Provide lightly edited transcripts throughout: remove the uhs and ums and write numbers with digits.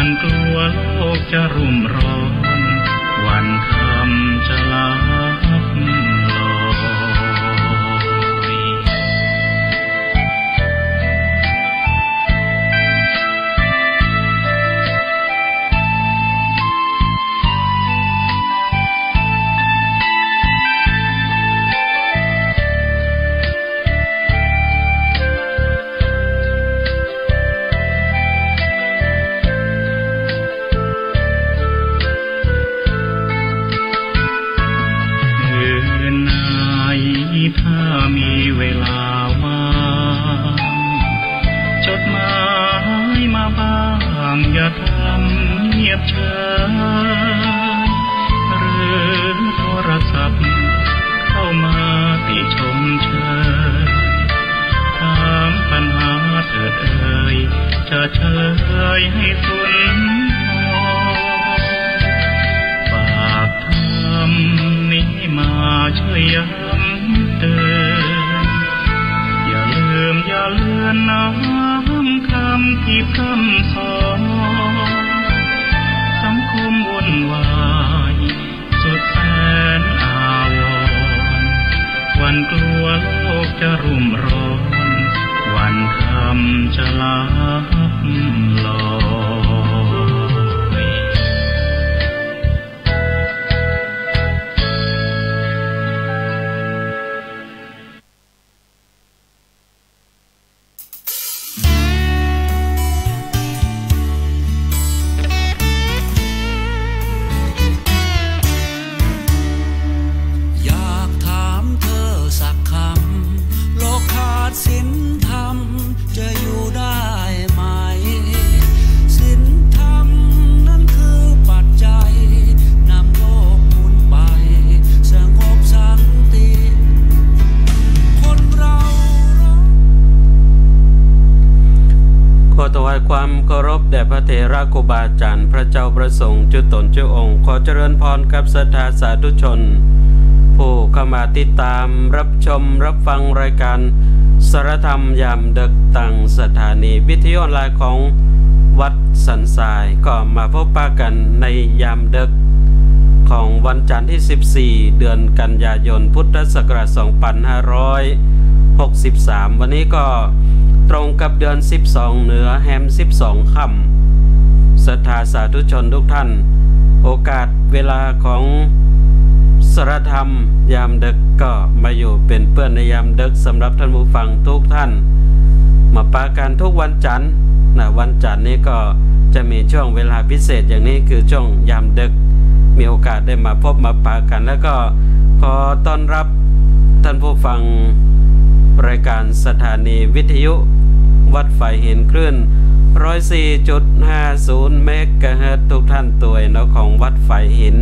วันกลัวโลกจะรุ่มร้อนวันคำจะลับลอยถ้ามีเวลาว่างจดหมายมาบ้างอย่าทำเงียบเฉยหรือโทรศัพท์เข้ามาติชมเชยถามปัญหาเถิดเอ่ยจะเฉลยให้สุนฝากทำนี้มาช่วยย้ำเตือนอย่าลืมอย่าเลือนน้ำคำที่พร่ำสอนสังคมวุ่นวายสุดแสนอาวรณ์วันกลัวโลกจะรุ่มร้อนวันคำจะลับลอยศีลธรรมจะอยู่ได้ไหมศีลธรรมนั้นคือปัจจัยนำโลกหมุนไปสงบสันติคนเราขอถวายความเคารพแด่พระเถระครูบาอาจารย์พระเจ้าประสงค์จุตนจุองค์ขอเจริญพรกับศรัทธาสาธุชนผู้เข้ามาติดตามรับชมรับฟังรายการสารธรรมยามดึกตั้งสถานีวิทยุออนไลน์ของวัดสันทรายก็มาพบปะกันในยามดึกของวันจันทร์ที่14เดือนกันยายนพุทธศักราช2563วันนี้ก็ตรงกับเดือน12เหนือแฮม12ค่ำศรัทธาสาธุชนทุกท่านโอกาสเวลาของสารธรรมยามดึกก็มาอยู่เป็นเพื่อนในยามดึกสำหรับท่านผู้ฟังทุกท่านมาปะกันทุกวันจันทร์วันจันทร์นี้ก็จะมีช่วงเวลาพิเศษอย่างนี้คือช่วงยามดึกมีโอกาสได้มาพบมาปะกันแล้วก็ขอต้อนรับท่านผู้ฟังรายการสถานีวิทยุวัดไฟหินคลื่น 104.50 เมกะเฮิรตซ์ทุกท่านตัวยเนาะของวัดไฟหิน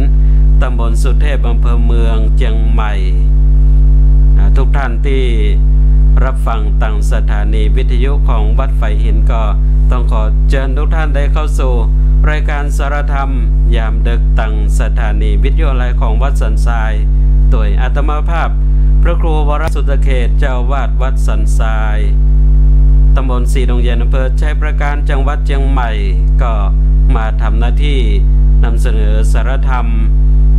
ตำบลสุเทพอำเภอเมืองเชียงใหม่ทุกท่านที่รับฟังตั้งสถานีวิทยุของวัดไฟหินก็ต้องขอเชิญทุกท่านได้เข้าสู่รายการสารธรรมยามดึกตั้งสถานีวิทยุออนไลน์ของวัดสันทรายโดยอาตมาภาพพระครูวรสุตเขตเจ้าวาดวัดสันทรายตำบลสีดงเย็นอำเภอชัยประการจังหวัดเชียงใหม่ก็มาทำหน้าที่นำเสนอสารธรรม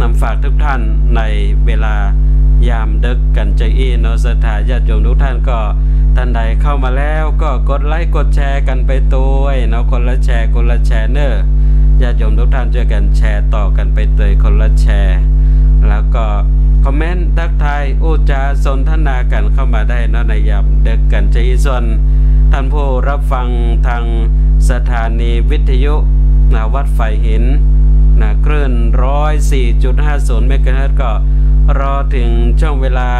นำฝากทุกท่านในเวลายามดึกกันใจอี้เนาะศรัทธาญาติโยมทุกท่านก็ท่านใดเข้ามาแล้วก็กดไลค์กดแชร์กันไปตัวเนาะคนละแชร์คนละแชร์เนอะญาติโยมทุกท่านช่วยกันแชร์ต่อกันไปตัวคนละแชร์แล้วก็คอมเมนต์ทักทายอุจาสนทนากันเข้ามาได้เนาะในยามดึกกันใจอี้ส่วนท่านผู้รับฟังทางสถานีวิทยุวัดไฟหินคลื่น 104.50 เมกะเฮิรตซ์ก็รอถึงช่วงเวลา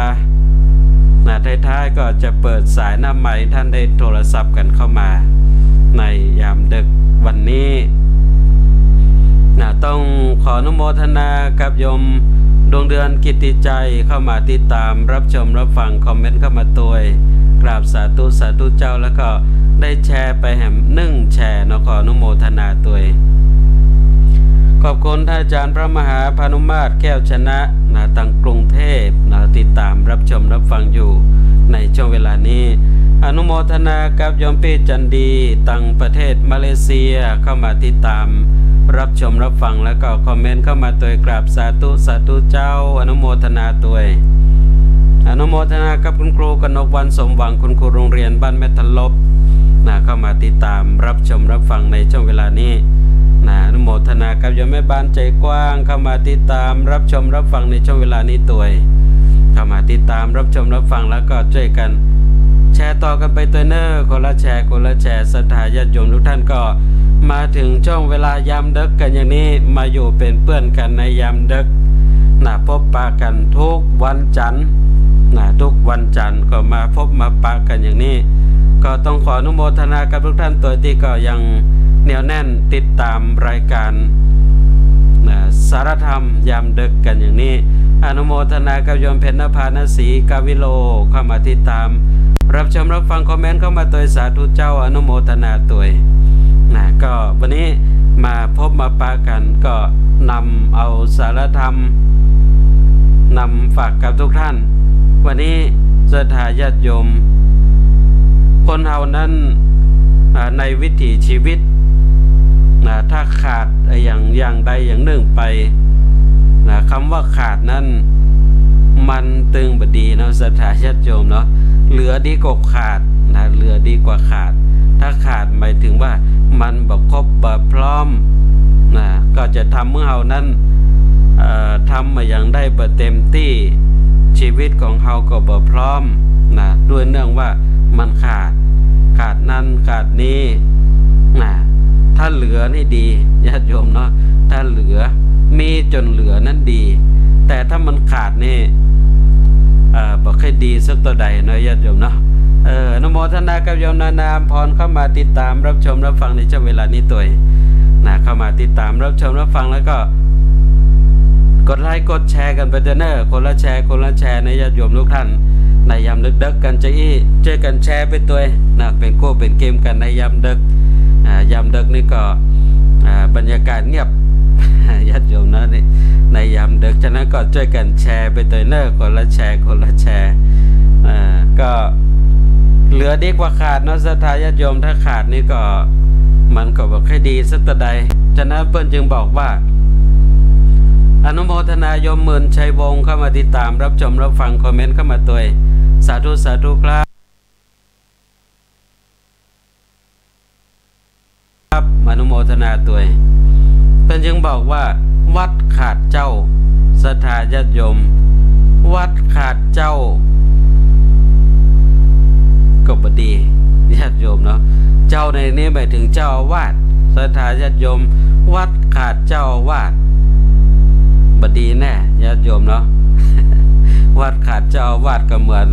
ท้ายๆก็จะเปิดสายหน้าใหม่ท่านได้โทรศัพท์กันเข้ามาในยามดึกวันนี้ต้องขออนุโมทนากับโยมดวงเดือนกิตติใจเข้ามาติดตามรับชมรับฟังคอมเมนต์เข้ามาตัวกราบสาธุสาธุเจ้าแล้วก็ได้แชร์ไปแหม1แชร์ขออนุโมทนาตัวขอบคุณท่านอาจารย์พระมหาพานุมาตรแก้วชนะตั้งกรุงเทพติดตามรับชมรับฟังอยู่ในช่วงเวลานี้ อนุโมทนากับโยมพี่จันดีต่างประเทศมาเลเซียเข้ามาติดตามรับชมรับฟังแล้วก็คอมเมนต์เข้ามาตัวกราบสาธุสาธุเจ้าอนุโมทนาตัวอนุโมทนากับคุณครูกนกวันสมหวังคุณครูโรงเรียนบ้านแม่ทะลบเข้ามาติดตามรับชมรับฟังในช่วงเวลานี้อนุโมทนากับโยมแม่บ้านใจกว้างเข้ามาติดตามรับชมรับฟังในช่วงเวลานี้ตัวเข้ามาติดตามรับชมรับฟังแล้วก็ช่วยกันแชร์ต่อกันไปตัวเนอร์คนละแชร์คนละแชร์ศรัทธาญาติโยมทุกท่านก็มาถึงช่วงเวลายามดึกกันอย่างนี้มาอยู่เป็นเพื่อนกันในยามดึกพบปะกันทุกวันจันทร์ทุกวันจันทร์ก็มาพบมาปะกันอย่างนี้ก็ต้องขออนุโมทนากับทุกท่านตัวที่ก็ยังเหนียวแน่นติดตามรายการสารธรรมยามดึกกันอย่างนี้อนุโมทนากับโยมเพญนภานศรีกาวิโลเข้ามาติดตามรับชมรับฟังคอมเมนต์เข้ามาตัวสาธุเจ้าอนุโมทนาตัวก็วันนี้มาพบมาปะกันก็นำเอาสารธรรมนำฝากกับทุกท่านวันนี้ศรัทธาญาติโยมคนเฮานั้นในวิถีชีวิตถ้าขาดอย่างใดอย่างหนึ่งไปคำว่าขาดนั้นมันตึงบดีเนาะศรัทธาญาติโยมเนาะเหลือดีกว่าขาดเหลือดีกว่าขาดถ้าขาดหมายถึงว่ามันบ่ครบบ่พร้อมก็จะทำเมื่อเฮานั้นทำมาอย่างได้บ่เต็มที่ชีวิตของเฮาก็บ่พร้อมด้วยเนื่องว่ามันขาดนั้นขาดนี้ถ้าเหลือนี่ดีญาติโยมเนาะถ้าเหลือมีจนเหลือนั้นดีแต่ถ้ามันขาดนี่บ่ค่อยดีสักตัวใดเนาะญาติโยมเนาะอนุโมทนากับโยมนามพรเข้ามาติดตามรับชมรับฟังในช่วงเวลานี้ตัวเข้ามาติดตามรับชมรับฟังแล้วก็กดไลค์กดแชร์กันไปเถอะเนอคนละแชร์คนละแชร์ในญาติโยมทุกท่านในยามดึกๆกันจะช่วยกันแชร์ไปตัวเป็นโก้เป็นเกมกันในยามดึกยามดึกนี่ก็บรรยากาศเงียบญาติโยมนะในยามดึกฉะนั้นก็ช่วยกันแชร์ไปตัวเนอคนละแชร์คนละแชร์ก็เหลือดีกว่าขาดเนาะศรัทธาญาติโยมถ้าขาดนี่ก็มันก็บ่ค่อยดีสักตัวใดฉะนั้นเปิ้นจึงบอกว่าอนุโมทนาโยมหมื่นชัยวงศ์เข้ามาติดตามรับชมรับฟังคอมเมนต์เข้ามาตัวสาธุสาธุครับอนุโมทนาตัวเปิ้นจึงบอกว่าวัดขาดเจ้าศรัทธาญาติโยมวัดขาดเจ้าก็บ่ดีญาติโยมเนาะเจ้าในนี้หมายถึงเจ้าอาวาสศรัทธาญาติโยมวัดขาดเจ้าอาวาสบ่ดีแน่ญาติโยมเนาะ วัดขาดเจ้าอาวาสก็เหมือน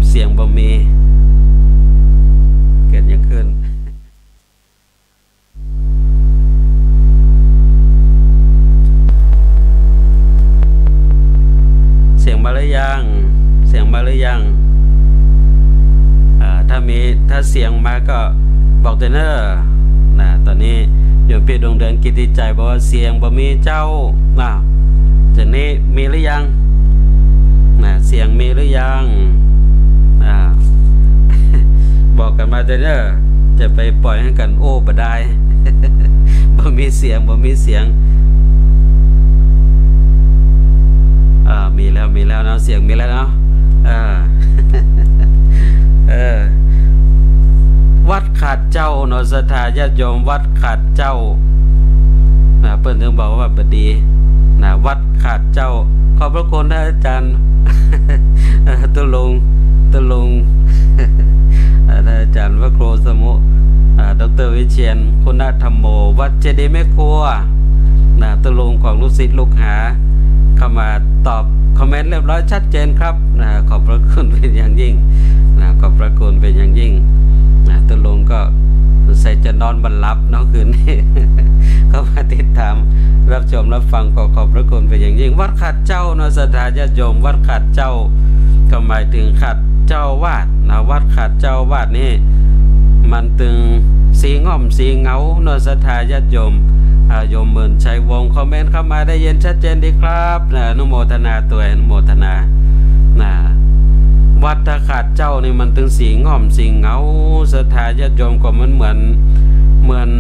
เสียงบ่มีเกิดยังขึ้นเสียงมาหรือยังเสียงมาหรือยังถ้าเสียงมาก็บอกเตเนอร์ตอนนี้โยมพี่ดวงเดือนกิติใจบอกว่าเสียงบ่มีเจ้าจากนี้มีหรือยังเสียงมีหรือยังบอกกันมาเตเนอร์จะไปปล่อยให้กันโอ้บ่ได้ บ่มีเสียงบ่มีเสียงมีแล้วเนาะเสียงมีแล้วเนาะวัดขาดเจ้าเนาะศรัทธาญาติโยมวัดขาดเจ้าเปิ้นถึงบอกว่าบ่ดีวัดขาดเจ้าขอบพระคุณท่านอาจารย์ตุลงท่านอาจารย์วโรสมุดร.วิเชียรคุณธรรมโมวัดเจดีย์แม่ครัวตุลงของลูกศิษย์ลูกหาเข้ามาตอบคอมเมนต์เรียบร้อยชัดเจนครับขอบพระคุณเป็นอย่างยิ่งขอบพระคุณเป็นอย่างยิ่งตุลงก็ใส่จะนอนบรรลับเนาะคืนนี้ เข้ามาติดตามรับชมรับฟังก็ขอบพระคุณเป็นอย่างยิ่งวัดขาดเจ้าเนาะศรัทธาญาติโยมวัดขาดเจ้าก็หมายถึงขาดเจ้าวาดวัดขาดเจ้าวาดนี่มันตึงสีง่อมสีเงาเนาะศรัทธาญาติโยม โยมหมื่นชัยวงศ์คอมเมนต์เข้ามาได้เย็นชัดเจนดีครับนะอนุโมทนาตัวอนุโมทนานะวัดถ้าขาดเจ้านี่มันถึงสีง่อมสีเงาศรัทธาญาติโยมก็มันเหมือน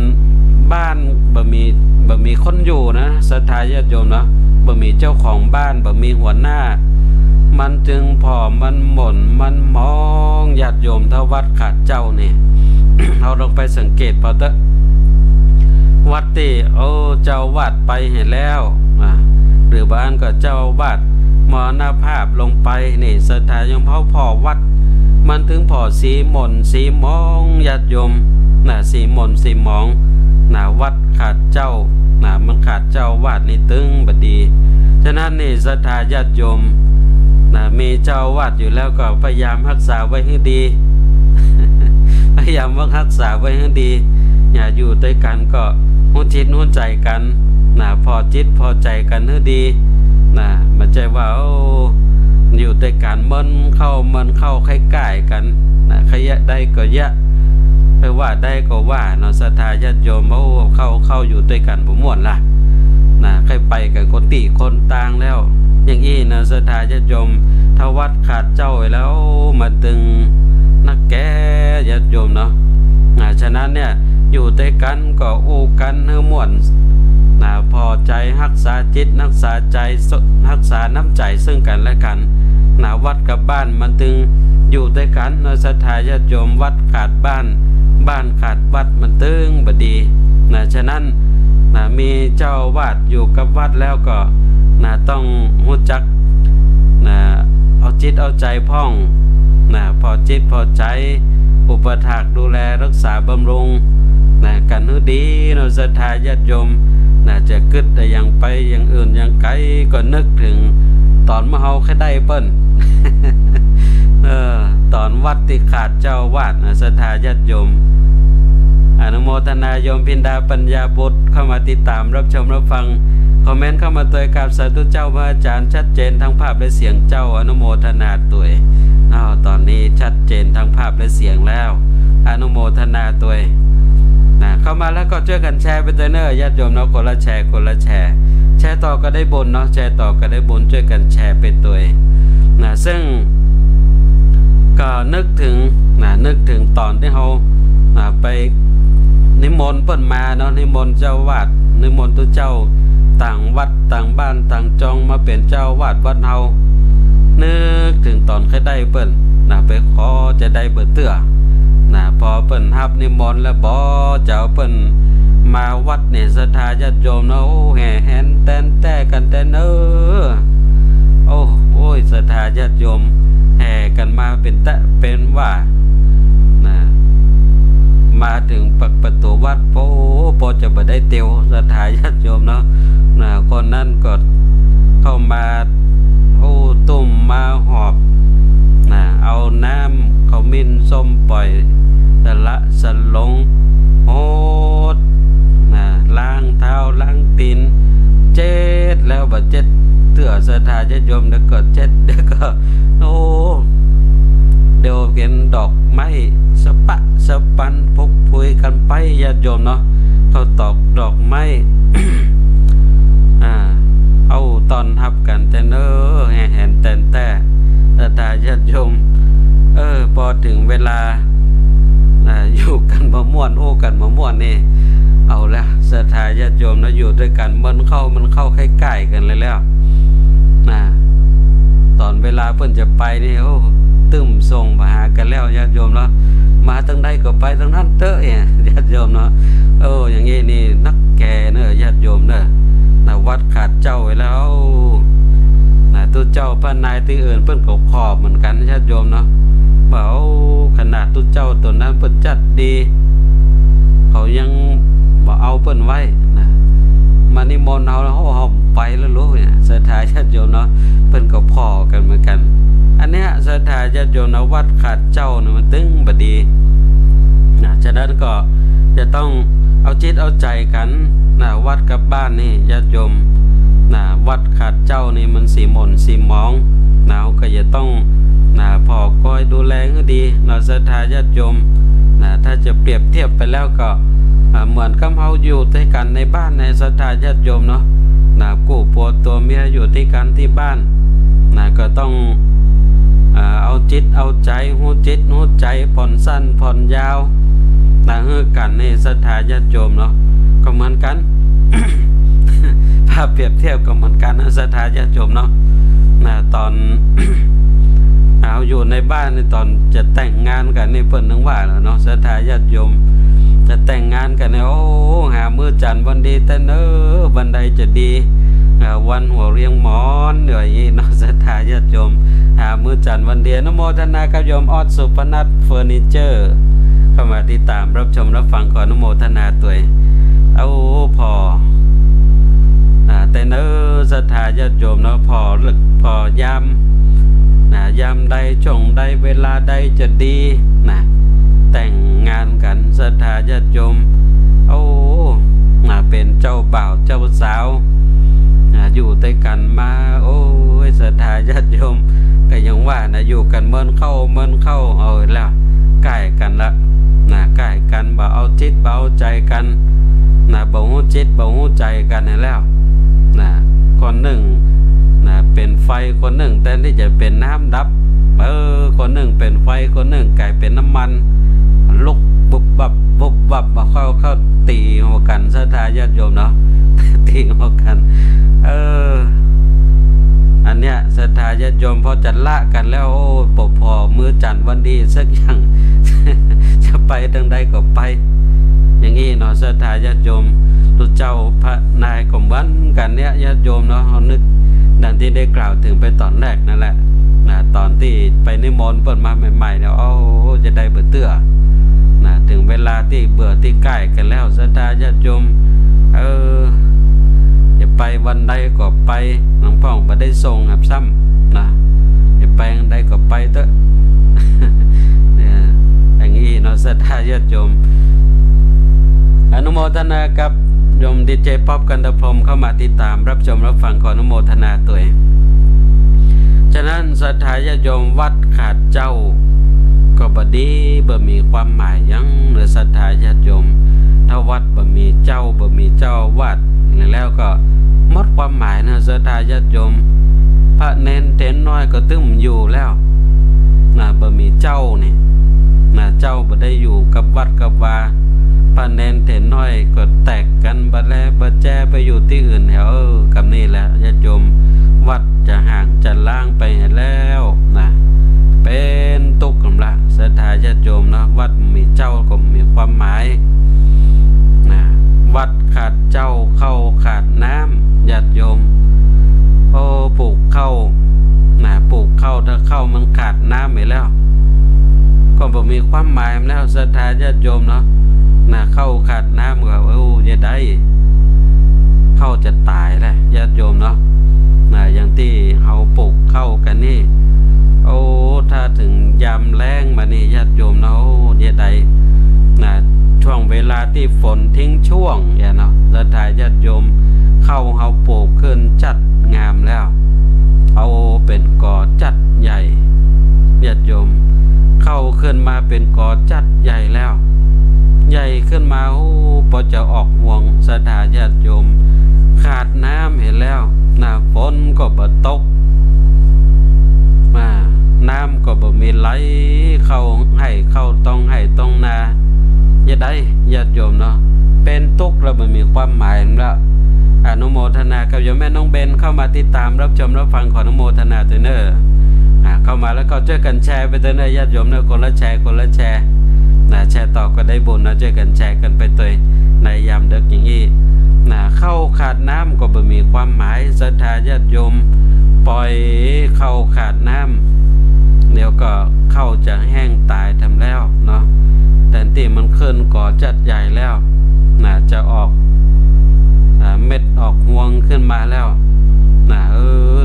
บ้านบ่มีคนอยู่นะศรัทธาญาติโยมเนาะบ่มีเจ้าของบ้านบ่มีหัวหน้ามันจึงผอมมันหม่นมันมองญาติโยมถ้าวัดขาดเจ้านี่ เราลองไปสังเกตพอเถอะวัดที่เจ้าวาดไปเห็นแล้วหรือบ้านก็เจ้าวาดมรณภาพลงไปนี่ศรัทธาโยมพ่อวัดมันถึงพอสีหม่นสีมองญาติโยมสีหม่นสีมองวัดขาดเจ้ามันขาดเจ้าวาดนี่ตึงบดีฉะนั้นนี่ศรัทธาญาติโยมมีเจ้าวาดอยู่แล้วก็พยายามรักษาไว้ให้ดี พยายามรักษาไว้ให้ดีอย่าอยู่ด้วยกันก็หุ้นจิตหุ้นใจกันพอจิตพอใจกันให้ดีมันใจว่าอยู่ด้วยกันมันเข้าใกล้ๆกันขยะได้ก็ยะไปว่าได้ก็ว่าเนาะศรัทธาญาติโยมเข้าอยู่ด้วยกันบ่ม่วนล่ะใครไปกันคนตีคนต่างแล้วอย่างอี้นะศรัทธาญาติโยมถ้าวัดขาดเจ้าไว้แล้วมันตึงนักแก่ญาติโยมเนาะฉะนั้นเนี่ยอยู่ด้วยกันก็อู้กันให้ม่วนพอใจรักษาจิตรักษาใจรักษาน้ำใจซึ่งกันและกันวัดกับบ้านมันตึงอยู่ด้วยกันนะศรัทธาญาติโยมวัดขาดบ้านขาดวัดมันตึงบดีฉะนั้นมีเจ้าวาดอยู่กับวัดแล้วก็ต้องรู้จักเอาจิตเอาใจพ่องพอจิตพอใจอุปถากดูแลรักษาบำรุงกันให้ดีเราศรัทธาญาติโยมจะกึดแต่ยังไปอย่างอื่นยังไกลก็นึกถึงตอนมาเฮาแค่ได้เปิ้น ตอนวัดที่ขาดเจ้าวาดศรัทธาญาติโยมอนุโมทนาโยมพินดาปัญญาบุตรเข้ามาติดตามรับชมรับฟังคอมเมนต์เข้ามาตัวกับสาธุเจ้าพระอาจารย์ชัดเจนทั้งภาพและเสียงเจ้าอนุโมทนาตัวตอนนี้ชัดเจนทั้งภาพและเสียงแล้วอนุโมทนาตัวเข้ามาแล้วก็ช่วยกันแชร์ไปตัวเนอญาติโยมเนาะคนละแชร์ต่อก็ได้บุญเนาะแชร์ต่อก็ได้บุญช่วยกันแชร์ไปตัวซึ่งก็นึกถึงตอนที่เขาไปนิมนต์เปิ้นมาเนาะนิมนต์เจ้าวาดนิมนต์ตัวเจ้าต่างวัดต่างบ้านต่างจองมาเป็นเจ้าวาดวัดเฮานึกถึงตอนเคยได้เปิ้นไปขอจะได้เบิดเตื้อพอเปิ้นรับนิมนต์แล้วบ่เจ้าเปิ้นมาวัดนี่ศรัทธาญาติโยมเนาะแห่แหนแตนแต่กันแต่เนโอ้ยศรัทธาญาติโยมแห่กันมาเป็นว่ามาถึงประตูวัดพอจะบ่ได้เตียวศรัทธาญาติโยมเนาะคนนั้นก็เข้ามาตุ่มมาหอบเอาน้ำเขามิ้นส้มปล่อยแต่ละสลงโหดล้างเท้าล้างตีนเจ็ดแล้วบ่เจ็ดเตื้อศรัทธาญาติโยมแล้วก็เจ็ดแล้วก็เดี๋ยวเห็นดอกไม้สะปะสะปันพกพุยกันไปญาติโยมเนาะเขาตอกดอกไม้ เอาตอนทับกันแต่แห่แหนแต่ศรัทธาญาติโยมพอถึงเวลาอยู่กันบ่ม่วนกันบ่ม่วนนี่เอาละศรัทธาญาติโยมนะอยู่ด้วยกันมันเข้าใกล้ๆกันเลยแล้วตอนเวลาเพิ่นจะไปนี่ตึ้มส่งมาหากันแล้วญาติโยมเนาะมาทางใดก็ไปทางนั้นเตอะญาติโยมเนาะอย่างงี้นี่นักแก่เนอะญาติโยมเนอะวัดขาดเจ้าไว้แล้วตัวเจ้าพระนายที่อื่นเพิ่นก็ขอบเหมือนกันญาติโยมเนาะว่าขนาดตัวเจ้าตัวนั้นเพิ่นจัดดีเขายังบ่เอาเพิ่นไว้มานิมนต์เอาแล้วเขาไปแล้วรู้เนี่ยศรัทธาญาติโยมเนาะเพิ่นก็พอกันเหมือนกันอันเนี้ยศรัทธาญาติโยมนะวัดขาดเจ้าเนี่ยมันตึงบดีฉะนั้นก็จะต้องเอาจิตเอาใจกันวัดกับบ้านนี่ญาติโยมวัดขาดเจ้านี่มันสีหม่นสีมองก็จะต้องพอคอยดูแลให้ดีศรัทธาญาติโยมถ้าจะเปรียบเทียบไปแล้วก็ เหมือนกับเราอยู่ด้วยกันในบ้านในศรัทธาญาติโยมเนาะกู้ผัวตัวเมียอยู่ที่กันที่บ้านก็ต้องเอาจิตเอาใจหูจิตหูใจผ่อนสั้นผ่อนยาวให้กันในศรัทธาญาติโยมเนาะก็เหมือนกัน ถ้าเปรียบเทียบก็เหมือนกันศรัทธาญาติโยมเนาะตอน เอาอยู่ในบ้านในตอนจะแต่งงานกันนี่เพิ่นนึกว่าแล้วเนาะศรัทธาญาติโยมจะแต่งงานกันเนี่ยโอ้หามื้อจันทร์วันดีแต่วันใดจะดีวันหัวเรียงหมอนอย่างนี้เนาะศรัทธาญาติโยมหามื้อจันทร์วันเดียนโมทนากับโยมออดสุพนัทเฟอร์นิเจอร์เข้ามาติดตามรับชมรับฟังขออนุโมทนาตัวเอาพอแต่ศรัทธาญาติโยมเนาะพอลึกพอยามยามใดช่วงใดเวลาใดจะดีแต่งงานกันศรัทธาญาติโยมเป็นเจ้าบ่าวเจ้าสาวอยู่ด้วยกันมาโอ้ยศรัทธาญาติโยมก็ยังว่าอยู่กันเมินเข้าเอาแล้วใกล้กันละใกล้กันบ่เอาจิตบ่เอาใจกันบ่ฮู้จิตบ่ฮู้ใจกันแล้วคนหนึ่งเป็นไฟคนหนึ่งแทนที่จะเป็นน้ำดับคนหนึ่งเป็นไฟคนหนึ่งกลายเป็นน้ำมันลุกบุบบับเข้าตีหัวกันศรัทธาญาติโยมเนาะตีหัวกันอันเนี้ยศรัทธาญาติโยมพอจะละกันแล้วโอ้พอมื้อจันทร์วันดีสักอย่าง จะไปทางใดก็ไปอย่างนี้เนาะศรัทธาญาติโยมทุกเจ้าพระนายกวันกันเนี้ยญาติโยมเนาะเขานึกดังที่ได้กล่าวถึงไปตอนแรกนั่นแหละตอนที่ไปนิมนต์เปิดมาใหม่ๆเนี่ยโอ้จะได้เบื่อเตื้อถึงเวลาที่เบื่อที่ใกล้กันแล้วศรัทธาญาติโยมจะไปวันใดก็ไปหลวงพ่อบ่ได้ส่งครับซ้ำจะไปวันใดก็ไปเถอะ อย่างนี้เนาะศรัทธาญาติโยมอนุโมทนากับโยมดีเจป๊อปกันตะพรมเข้ามาติดตามรับชมรับฟังขออนุโมทนาตัวเองฉะนั้นศรัทธาญาติโยมวัดขาดเจ้าก็บ่ดีบ่มีความหมายยังหรือศรัทธาญาติโยมถ้าวัดบ่มีเจ้าวัดแล้วก็หมดความหมายนะศรัทธาญาติโยมพระเนนเต็นน้อยก็ตึ้มอยู่แล้วบ่มีเจ้านี่เจ้าบ่ได้อยู่กับวัดกับวาพระเนนเต็นน้อยก็แตกกันบ่แลบ่แจ้ไปอยู่ที่อื่นแถวกับนี่แหละญาติโยมวัดจะห่างจะล่างไปแล้วเป็นตุกกำละศรัทธาญาติโยมนะวัดมีเจ้าก็มีความหมายวัดขาดเจ้าเข้าขาดน้ำญาติโยมปลูกเข้าปลูกเข้าถ้าเข้ามันขาดน้ำไปแล้วก็บ่มีความหมายแล้วศรัทธาญาติโยมเนาะเข้าขาดน้ำก็จะได้เข้าจะตายแหละญาติโยมเนาะอย่างที่เขาปลูกเข้ากันนี่ถ้าถึงยามแล้งมานี่ญาติโยมเนาะจะได้ช่วงเวลาที่ฝนทิ้งช่วงเนาะศรัทธาญาติโยมเข้าเขาปลูกขึ้นจัดงามแล้วเป็นกอจัดใหญ่ญาติโยมเข้าขึ้นมาเป็นกอจัดใหญ่แล้วใหญ่ขึ้นมาพอจะออกห่วงศรัทธาญาติโยมขาดน้ำเห็นแล้วฝนก็บ่ตกน้ำก็บ่มีไหลเข้าให้เข้าต้องนาอย่าได้ญาติโยมเนาะเป็นทุกข์แล้วบ่มีความหมายแล้วอนุโมทนากับโยมแม่น้องเบนเข้ามาติดตามรับชมรับฟังขออนุโมทนาตัวเนอเข้ามาแล้วก็ช่วยกันแชร์ไปตัวเนอญาติโยมเนอคนละแชร์แชร์ต่อก็ได้บุญนะช่วยกันแชร์กันไปตัวในยามดึกอย่างนี้เข้าขาดน้ำก็บ่มีความหมายศรัทธาญาติโยมปล่อยเข้าขาดน้ำเดี๋ยวก็เข้าจะแห้งตายทำแล้วเนาะแต่ที่มันขึ้นก่อจัดใหญ่แล้วจะออกเม็ดออกงวงขึ้นมาแล้ว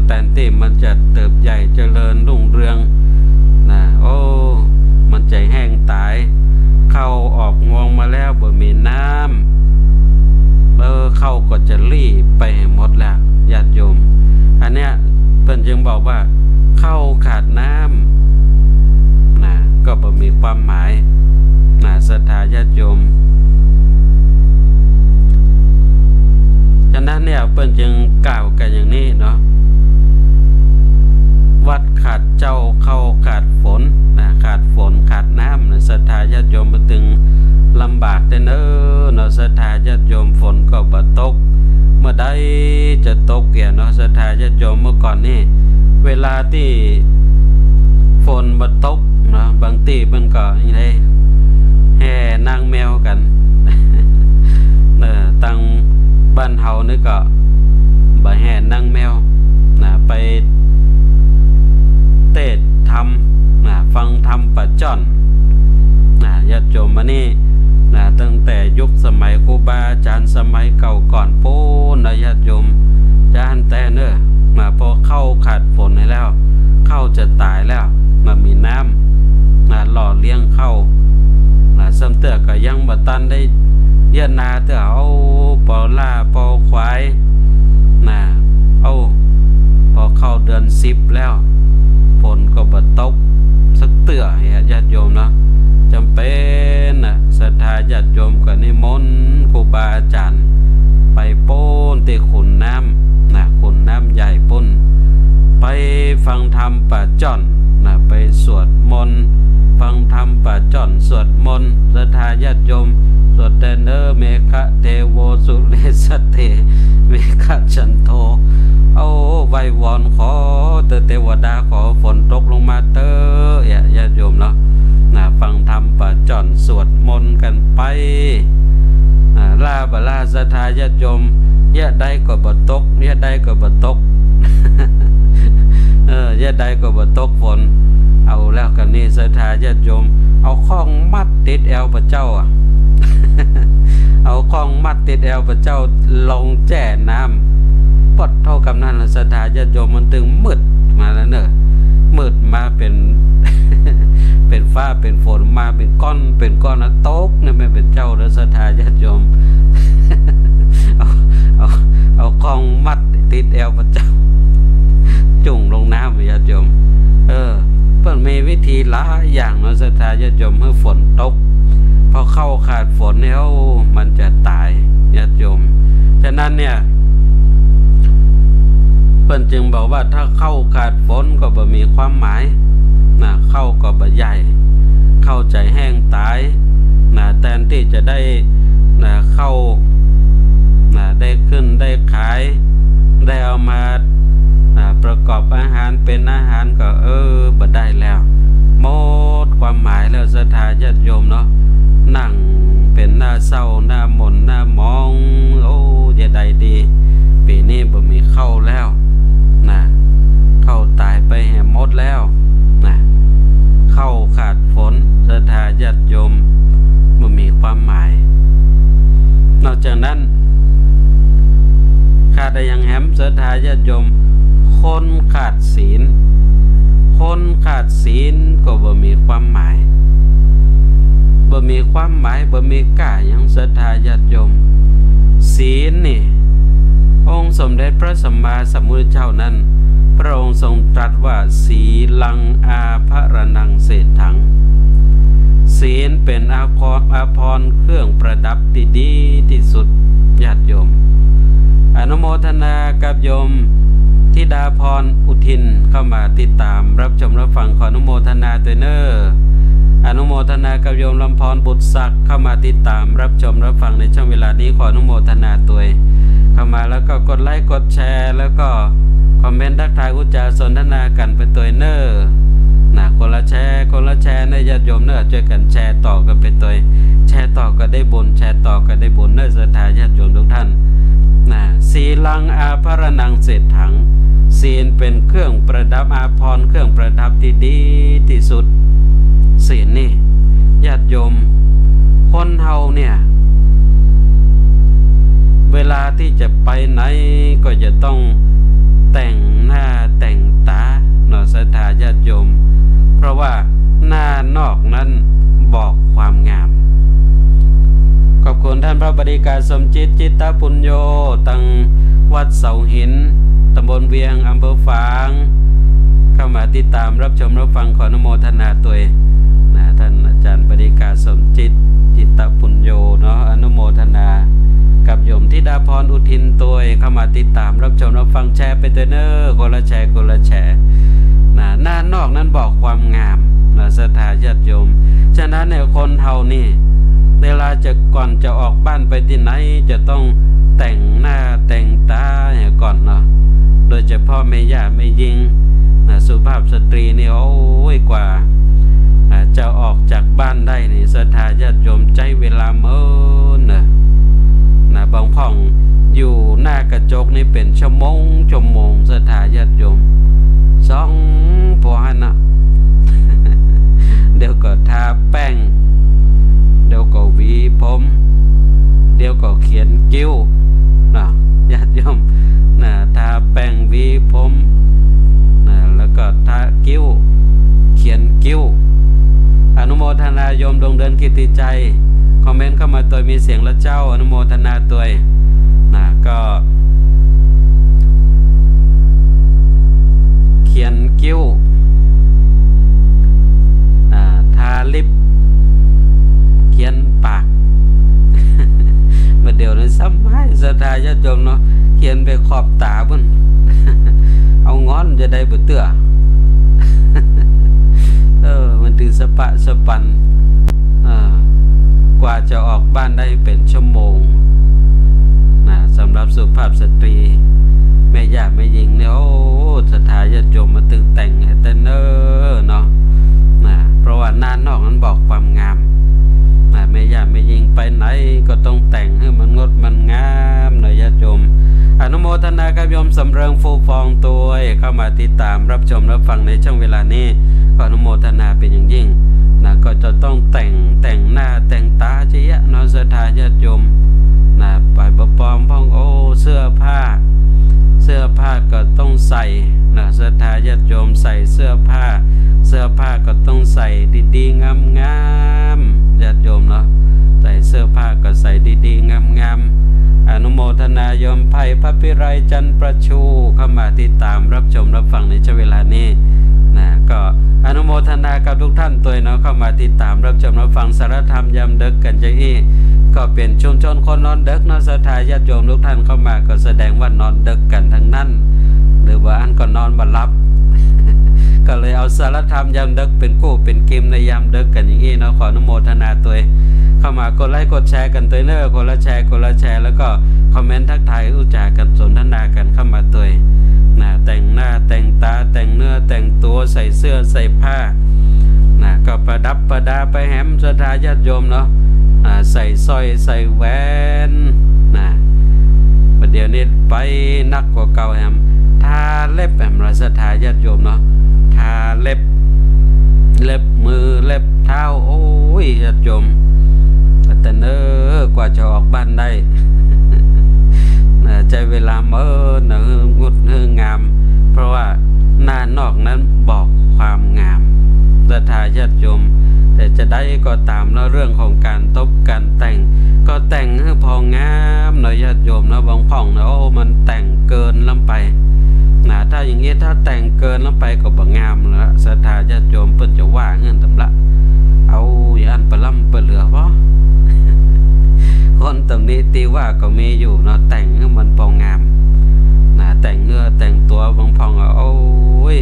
แต่ที่มันจะเติบใหญ่เจริญรุ่งเรืองมันใจแห้งตายเข้าออกงวงมาแล้วบ่มีน้ำเข้าก็จะรีบไปหมดแล้วญาติโยมอันเนี้ยเพิ่นจึงบอกว่าเข้าขาดน้ำก็บ่มีความหมายศรัทธาญาติโยม เนี่ยเปิ้นจึงกล่าวกันอย่างนี้เนาะวัดขาดเจ้าเข้าขาดฝนนะขาดฝนขาดน้ำนะศรัทธาญาติโยมมันตึงลำบากแต่เนอะเนาะศรัทธาญาติโยมฝนก็บ่ตกเมื่อใดจะตกเนาะศรัทธาญาติโยมเมื่อก่อนนี่เวลาที่ฝนบ่ตกเนาะบางทีมันก็นี่ได้แห่นางแมวกันตั้งบ้านเฮานี่ก็บ่แห่นางแมวนะไปเทศธรรมนะฟังธรรมประจ้อนนะญาติโยมมานี่นะตั้งแต่ยุคสมัยครูบาอาจารย์สมัยเก่าก่อนโป้นะญาติโยมจานแต่เนอะมาพอเข้าขาดฝนให้แล้วเข้าจะตายแล้วมามีน้ำนะหล่อเลี้ยงเข้านะซ้ำเตือก็ยังบ่ตันได้เยียนาเตือเอาปอล่าปอควายนะเอาพอเข้าเดือน10แล้วฝนก็บ่ตกสักเตือญาติโยมเนาะจำเป็นนะศรัทธาญาติโยมก็นิมนต์ครูบาอาจารย์ไปโป้นที่ขุนน้ำนะขุนน้ำใหญ่ปุ้นไปฟังธรรมป่าจ้อนนะไปสวดมนต์ฟังธรรมป่าจ้อนสวดมนต์ศรัทธาญาติโยมสวดแต่เนอเมฆะเทโวสุเลสเตเมฆะจันโทเอาไว้วอนขอเทวดาขอฝนตกลงมาเตอญาติโยมเนาะนะฟังธรรมป่าจ้อนสวดมนต์กันไปลาบลาศรัทธาญาติโยมยะใดก็บ่ตกยะใดก็บ่ตกยะใดก็บ่ตกฝนเอาแล้วกันนี่ศรัทธาญาติโยมเอาข้องมัดติดแอวพระเจ้าเอาข้องมัดติดแอวพระเจ้าลงแจ่น้ำปดเท่ากับนั้นศรัทธาญาติโยมมันถึงมืดมาแล้วเนอะมืดมาเป็น เป็นฟ้าเป็นฝนมาเป็นก้อนนะตกเนี่ยไม่เป็นเจ้าแล้วศรัทธาญาติโยม เอาข้องมัดติดแอวพระเจ้าจุ่งลงน้ำญาติโยมเพิ่นมีวิธีหลายอย่างเนาะศรัทธาญาติโยมเมื่อฝนตกพอเข้าขาดฝนเนี่ยมันจะตายญาติโยมฉะนั้นเนี่ยเพิ่นจึงบอกว่าถ้าเข้าขาดฝนก็บ่มีความหมายนะเข้าก็บ่ใหญ่เข้าใจแห้งตายนะแทนที่จะได้นะเข้านะได้ขึ้นได้ขายได้เอามาประกอบอาหารเป็นอาหารก็บ่ได้แล้วหมดความหมายแล้วศรัทธาญาติโยมเนาะนั่งเป็นหน้าเศร้าหน้าหม่นหน้ามองอย่าใดดีปีนี้บ่มีเข้าแล้วนะเข้าตายไปแห่หมดแล้วนะเข้าขาดฝนศรัทธาญาติโยมบ่มีความหมายนอกจากนั้นขาดได้ยังแหมศรัทธาญาติโยมคนขาดศีลคนขาดศีลก็บ่มีความหมายบ่มีความหมายบ่มีค่าหยังศรัทธาญาติโยมศีลนี่องค์สมเด็จพระสัมมาสัมพุทธเจ้านั้นพระองค์ทรงตรัสว่าศีลังอาภรณังเศรษฐังศีลเป็นอาภรณ์เครื่องประดับที่ดีที่สุดญาติโยมอนุโมทนากับโยมธิดาพรอุทินเข้ามาติดตามรับชมรับฟังขออนุโมทนาด้วยเนออนุโมทนากับโยมลำพรบุตรศักดิ์เข้ามาติดตามรับชมรับฟังในช่วงเวลานี้ขออนุโมทนาตัวเข้ามาแล้วก็กดไลค์กดแชร์แล้วก็คอมเมนต์ทักทายอุจจาสนทนากันเป็นตัวเนอนะคนละแชร์ในญาติโยมเนอช่วยกันแชร์ต่อกันเป็นตัวแชร์ต่อก็ได้บุญแชร์ต่อก็ได้บุญเนอศรัทธาญาติโยมทุกท่านนะศีลังอาภรณังเศรษฐังศีลเป็นเครื่องประดับอาภรณ์เครื่องประดับที่ดีที่สุดศีลนี่ญาติโยมคนเฮาเนี่ยเวลาที่จะไปไหนก็จะต้องแต่งหน้าแต่งตาเนาะศรัทธาญาติโยมเพราะว่าหน้านอกนั้นบอกความงามขอบคุณท่านพระบดีการสมจิตจิตตปุญโญตั้งวัดเสาหินตำบลเวียงอำเภอฝางเข้ามาติดตามรับชมรับฟังขออนุโมทนาตัวนะท่านอาจารย์บดีการสมจิตจิตตปุญโญเนาะอนุโมทนากับโยมธิดาพรอุ ถิ่นตัวเข้ามาติดตามรับชมรับฟังแชร์ไปเนอคนละแชร์คนละแชร์หน้านอกนั้นบอกความงามศรัทธาญาติโยมฉะนั้นเนี่ยคนเฮานี่เวลาจะก่อนจะออกบ้านไปที่ไหนจะต้องแต่งหน้าแต่งตาก่อนเนาะโดยเฉพาะแม่ย่าแม่ยิงสุภาพสตรีนี่โอ้ยกว่าจะออกจากบ้านได้นี่ศรัทธาญาติโยมใจเวลาเมื่อบางพ่องอยู่หน้ากระจกนี่เป็นชั่วโมงศรัทธาญาติโยม2 พอหันนะเดี๋ยวก็ทาแป้งเดี๋ยวก็หวีผมเดี๋ยวก็เขียนคิ้วญาติโยมทาแป้งหวีผมแล้วก็ทาคิ้วเขียนคิ้วอนุโมทนาโยมดวงเดือนกิตติใจคอมเมนต์เข้ามาตัวมีเสียงละเจ้าอนุโมทนาตัวก็เขียนคิ้วทาลิปเขียนปากมาเดี๋ยวนี้ซ้ำให้ศรัทธาญาติโยมเนาะเขียนไปขอบตาบุ่น เอาง้อนจะได้บ่เตื้อ มันถึงสปะสปันกว่าจะออกบ้านได้เป็นชั่วโมงสำหรับสุภาพสตรีแม่ย่าแม่ยิงเนี่ยโอ้ศรัทธาญาติโยมมาตึงแต่งให้แต่เน้อเนาะเพราะว่าหน้านอกนั้นบอกความงามแม่ย่าแม่ยิงไปไหนก็ต้องแต่งให้มันงดมันงามหน่อยญาติโยมอนุโมทนากับโยมสำเริงฟูฟองตัวเข้ามาติดตามรับชมรับฟังในช่วงเวลานี้ขออนุโมทนาเป็นอย่างยิ่งก็จะต้องแต่งหน้าแต่งตาเจี๊ยะเนาะศรัทธาญาติโยมไปปลอมพ่องโอ้เสื้อผ้าก็ต้องใส่ศรัทธาญาติโยมใส่เสื้อผ้าก็ต้องใส่ดีๆงามๆญาติโยมเนาะใส่เสื้อผ้าก็ใส่ดีๆงามๆอนุโมทนาโยมไผ่พระพิไรจันทร์ประชูเข้ามาติดตามรับชมรับฟังในช่วงเวลานี้ก็อนุโมทนากับทุกท่านตัวเนาะเข้ามาติดตามรับชมรับฟังสารธรรมยามดึกกันจะก็เป็นชุมชนคนนอนดึกเนาะศรัทธาญาติโยมทุกท่านเข้ามาก็แสดงว่านอนดึกกันทั้งนั้นหรือว่าอันก็นอนบ่หลับ ก็เลยเอาสารธรรมยามดึกเป็นกู้เป็นเกมในยามดึกกันอย่างนี้เนาะขออนุโมทนาตัวเข้ามากดไลค์กดแชร์กันตัวเนอคนละแชร์แล้วก็คอมเมนต์ทักทายอุจจากันสนทนากันเข้ามาตัวแต่งหน้าแต่งตาแต่งเนื้อแต่งตัวใส่เสื้อใส่ผ้าก็ประดับประดาไปแหมศรัทธาญาติโยมเนาะใส่สร้อยใส่แหวนประเดี๋ยวนี้ไปนักกว่าเก่าแหมทาเล็บแหมศรัทธาญาติโยมเนาะทาเล็บมือเล็บเท้าโอ้ยญาติโยมแต่เนอกว่าจะออกบ้านได้ใจเวลาเมื่องดงามเพราะว่าหน้านอกนั้นบอกความงามศรัทธาญาติโยมแต่จะได้ก็ตามแล้วเรื่องของการตบการแต่งก็แต่งให้พองามหน่อยญาติโยมนะบางพ่องนะโอ้มันแต่งเกินล้ำไปถ้าอย่างนี้ถ้าแต่งเกินล้ำไปก็บ่งามแล้วศรัทธาญาติโยมเปิ้นจะว่าเงินตำละเอาอย่าอันปะล่ำปะเหลือวะคนตำนี้ตีว่าก็มีอยู่เนาะแต่งให้มันพองามแต่งเนื้อแต่งตัวบางพ่องโอ้ย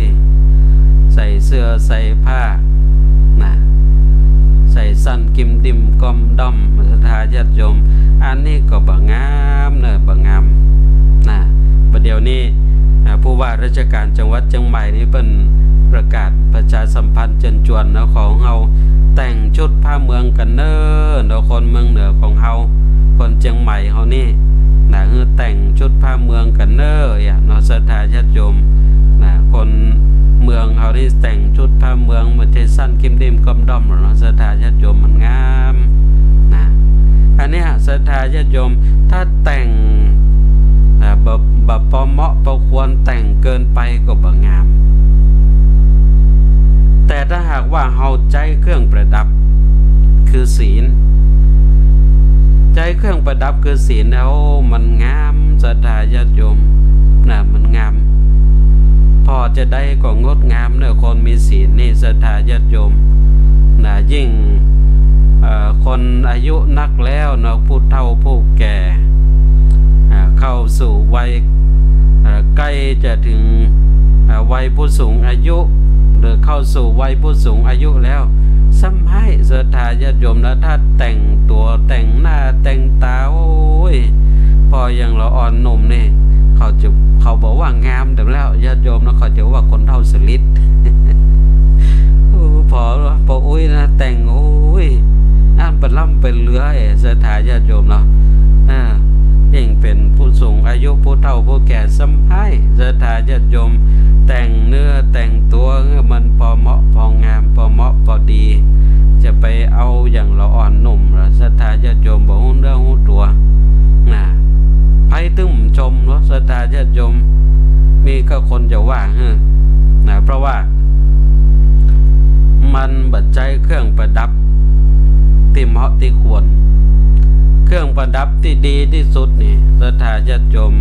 ใส่เสื้อใส่ผ้าใส่สั้นกิมดิมกอมด้อมศรัทธาญาติโยมอันนี้ก็บ่งามเนอะบ่งามประเดี๋ยวนี้ผู้ว่าราชการจังหวัดเชียงใหม่นี่เป็นประกาศประชาสัมพันธ์เชิญชวนเนาะของเฮาแต่งชุดผ้าเมืองกันเนอะเนาะคนเมืองเหนือของเฮาคนเชียงใหม่เฮานี่แต่งชุดผ้าเมืองกันเนอะเนาะศรัทธาญาติโยมคนเมืองเฮานี่แต่งชุดผ้าเมืองเหมือนเทสั้นกิมดิมกอมด้อมเนาะศรัทธาญาติโยมมันงามอันนี้ศรัทธาญาติโยมถ้าแต่งแบบพอเหมาะพอควรแต่งเกินไปก็บ่งามแต่ถ้าหากว่าเฮาใจเครื่องประดับคือศีลใจเครื่องประดับคือศีลแล้วมันงามศรัทธาญาติโยมมันงามพอจะได้ก็งดงามเนอะคนมีศีลนี่ศรัทธาญาติโยมยิ่งคนอายุนักแล้วเนาะผู้เฒ่าผู้แก่ เข้าสู่วัยใกล้จะถึงวัยผู้สูงอายุหรือเข้าสู่วัยผู้สูงอายุแล้วซ้ำให้ศรัทธาญาติโยมแล้วถ้าแต่งตัวแต่งหน้าแต่งตาโอ้ยพออย่างเราอ่อนหนุ่มนี่เขาบอกว่างามแต่แล้วญาติโยมแล้วเขาจะว่าคนเท่าสลิด พออุ้ยนะแต่งโอ้ยอ่านเป็นล่ำเป็นเรือศรัทธาญาติโยมเนาะยิ่งเป็นผู้สูงอายุผู้เฒ่าผู้แก่ซ้ำให้ศรัทธาญาติโยมแต่งเนื้อแต่งตัวมันพอเหมาะพองามพอเหมาะพอดีจะไปเอาอย่างเราอ่อนหนุ่มศรัทธาญาติโยมบอกเรื่องหูตัวไพ่ตึ้มชมเนาะศรัทธาญาติโยมมีก็คนจะว่าเพราะว่ามันบัดใจเครื่องประดับที่เหมาะที่ควรเครื่องประดับที่ดีที่สุดนี่ศรัทธาญาติโยม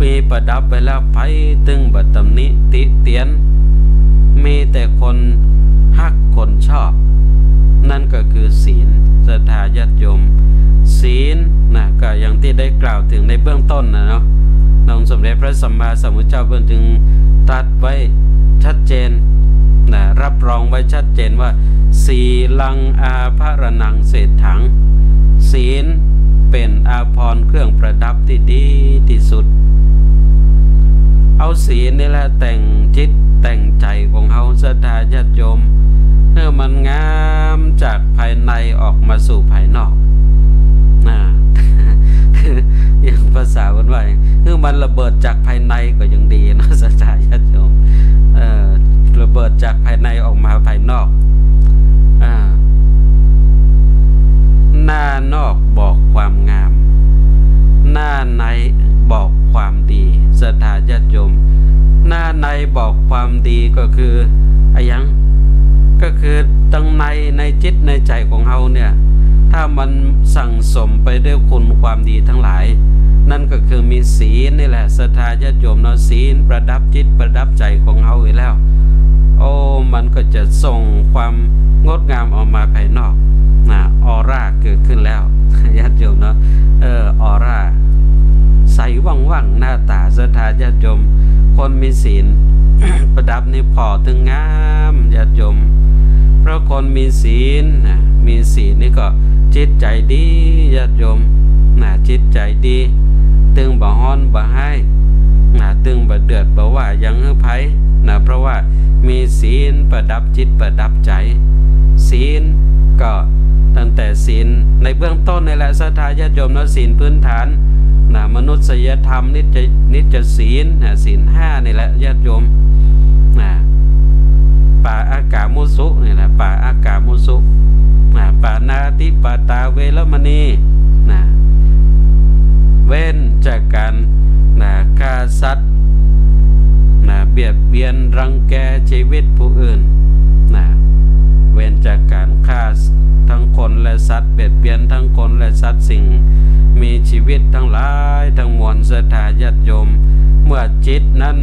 มีประดับไปแล้วไพ่ตึงบัดตำหนิติเตียนมีแต่คนฮักคนชอบนั่นก็คือศีลศรัทธาญาติโยมศีลก็อย่างที่ได้กล่าวถึงในเบื้องต้นเนาะองค์สมเด็จพระสัมมาสัมพุทธเจ้าเพิ่นจึงตรัสไว้ชัดเจนรับรองไว้ชัดเจนว่าศีลังอาภรณังเศรษฐังศีลเป็นอาภรณ์เครื่องประดับที่ดีที่สุดเอาศีลนี่แหละแต่งจิตแต่งใจของเฮาศรัทธาญาติโยมเพื่อมันงามจากภายในออกมาสู่ภายนอกอย่างภาษาว่าคือมันระเบิดจากภายในก็ยังดีนะศรัทธาญาติโยมระเบิดจากภายในออกมาภายนอกหน้านอกบอกความงามหน้าในบอกความดีศรัทธาญาติโยมหน้าในบอกความดีก็คืออะไรยังก็คือตั้งในจิตในใจของเฮาเนี่ยถ้ามันสั่งสมไปด้วยคุณความดีทั้งหลายนั่นก็คือมีศีลนี่แหละศรัทธาญาติโยมเนาะศีลประดับจิตประดับใจของเฮาอยู่แล้วโอ้มันก็จะส่งความงดงามออกมาภายนอกออร่าเกิดขึ้นแล้วญาติโยมเนาะออร่าใสว่างๆหน้าตาศรัทธาญาติโยมคนมีศีล ประดับนี่พอถึงงามญาติโยมเพราะคนมีศีลมีศีลนี่ก็จิตใจดีญาติโยมจิตใจดีตึงบ่ฮ้อนบ่ให้ตึงบ่เดือดบ่ว่ายังไผเพราะว่ามีศีลประดับจิตประดับใจศีลก็ตั้งแต่ศีลในเบื้องต้นนี่แหละศรัทธาญาติโยมเนาะศีลพื้นฐานมนุษยธรรมนิจศีลศีล5นี่แหละญาติโยมปาอากามุสุนี่แหละปาอากามุสุปานาติปาตาเวรมณีเว้นจากการฆ่าสัตว์เบียดเบียนรังแกชีวิตผู้อื่นเว้นจากการฆ่าทั้งคนและสัตว์เบียดเบียนทั้งคนและสัตว์สิ่งมีชีวิตทั้งหลายทั้งมวลศรัทธาญาติโยมเมื่อจิตนั้น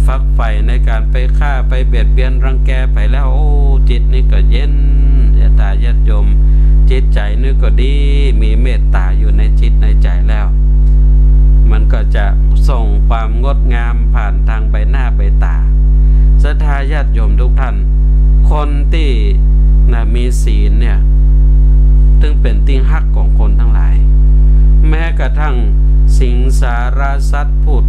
ฟักไฟในการไปฆ่าไปเบียดเบียนรังแกไปแล้วโอ้จิตนี่ก็เย็นศรัทธาญาติโยมจิตใจนี่ก็ดีมีเมตตาอยู่ในจิตในใจแล้วมันก็จะส่งความงดงามผ่านทางใบหน้าใบตาศรัทธาญาติโยมทุกท่านคนที่มีศีลเนี่ยถึงเป็นที่ฮักของคนทั้งหลายแม้กระทั่งสิงสารสัตว์พูด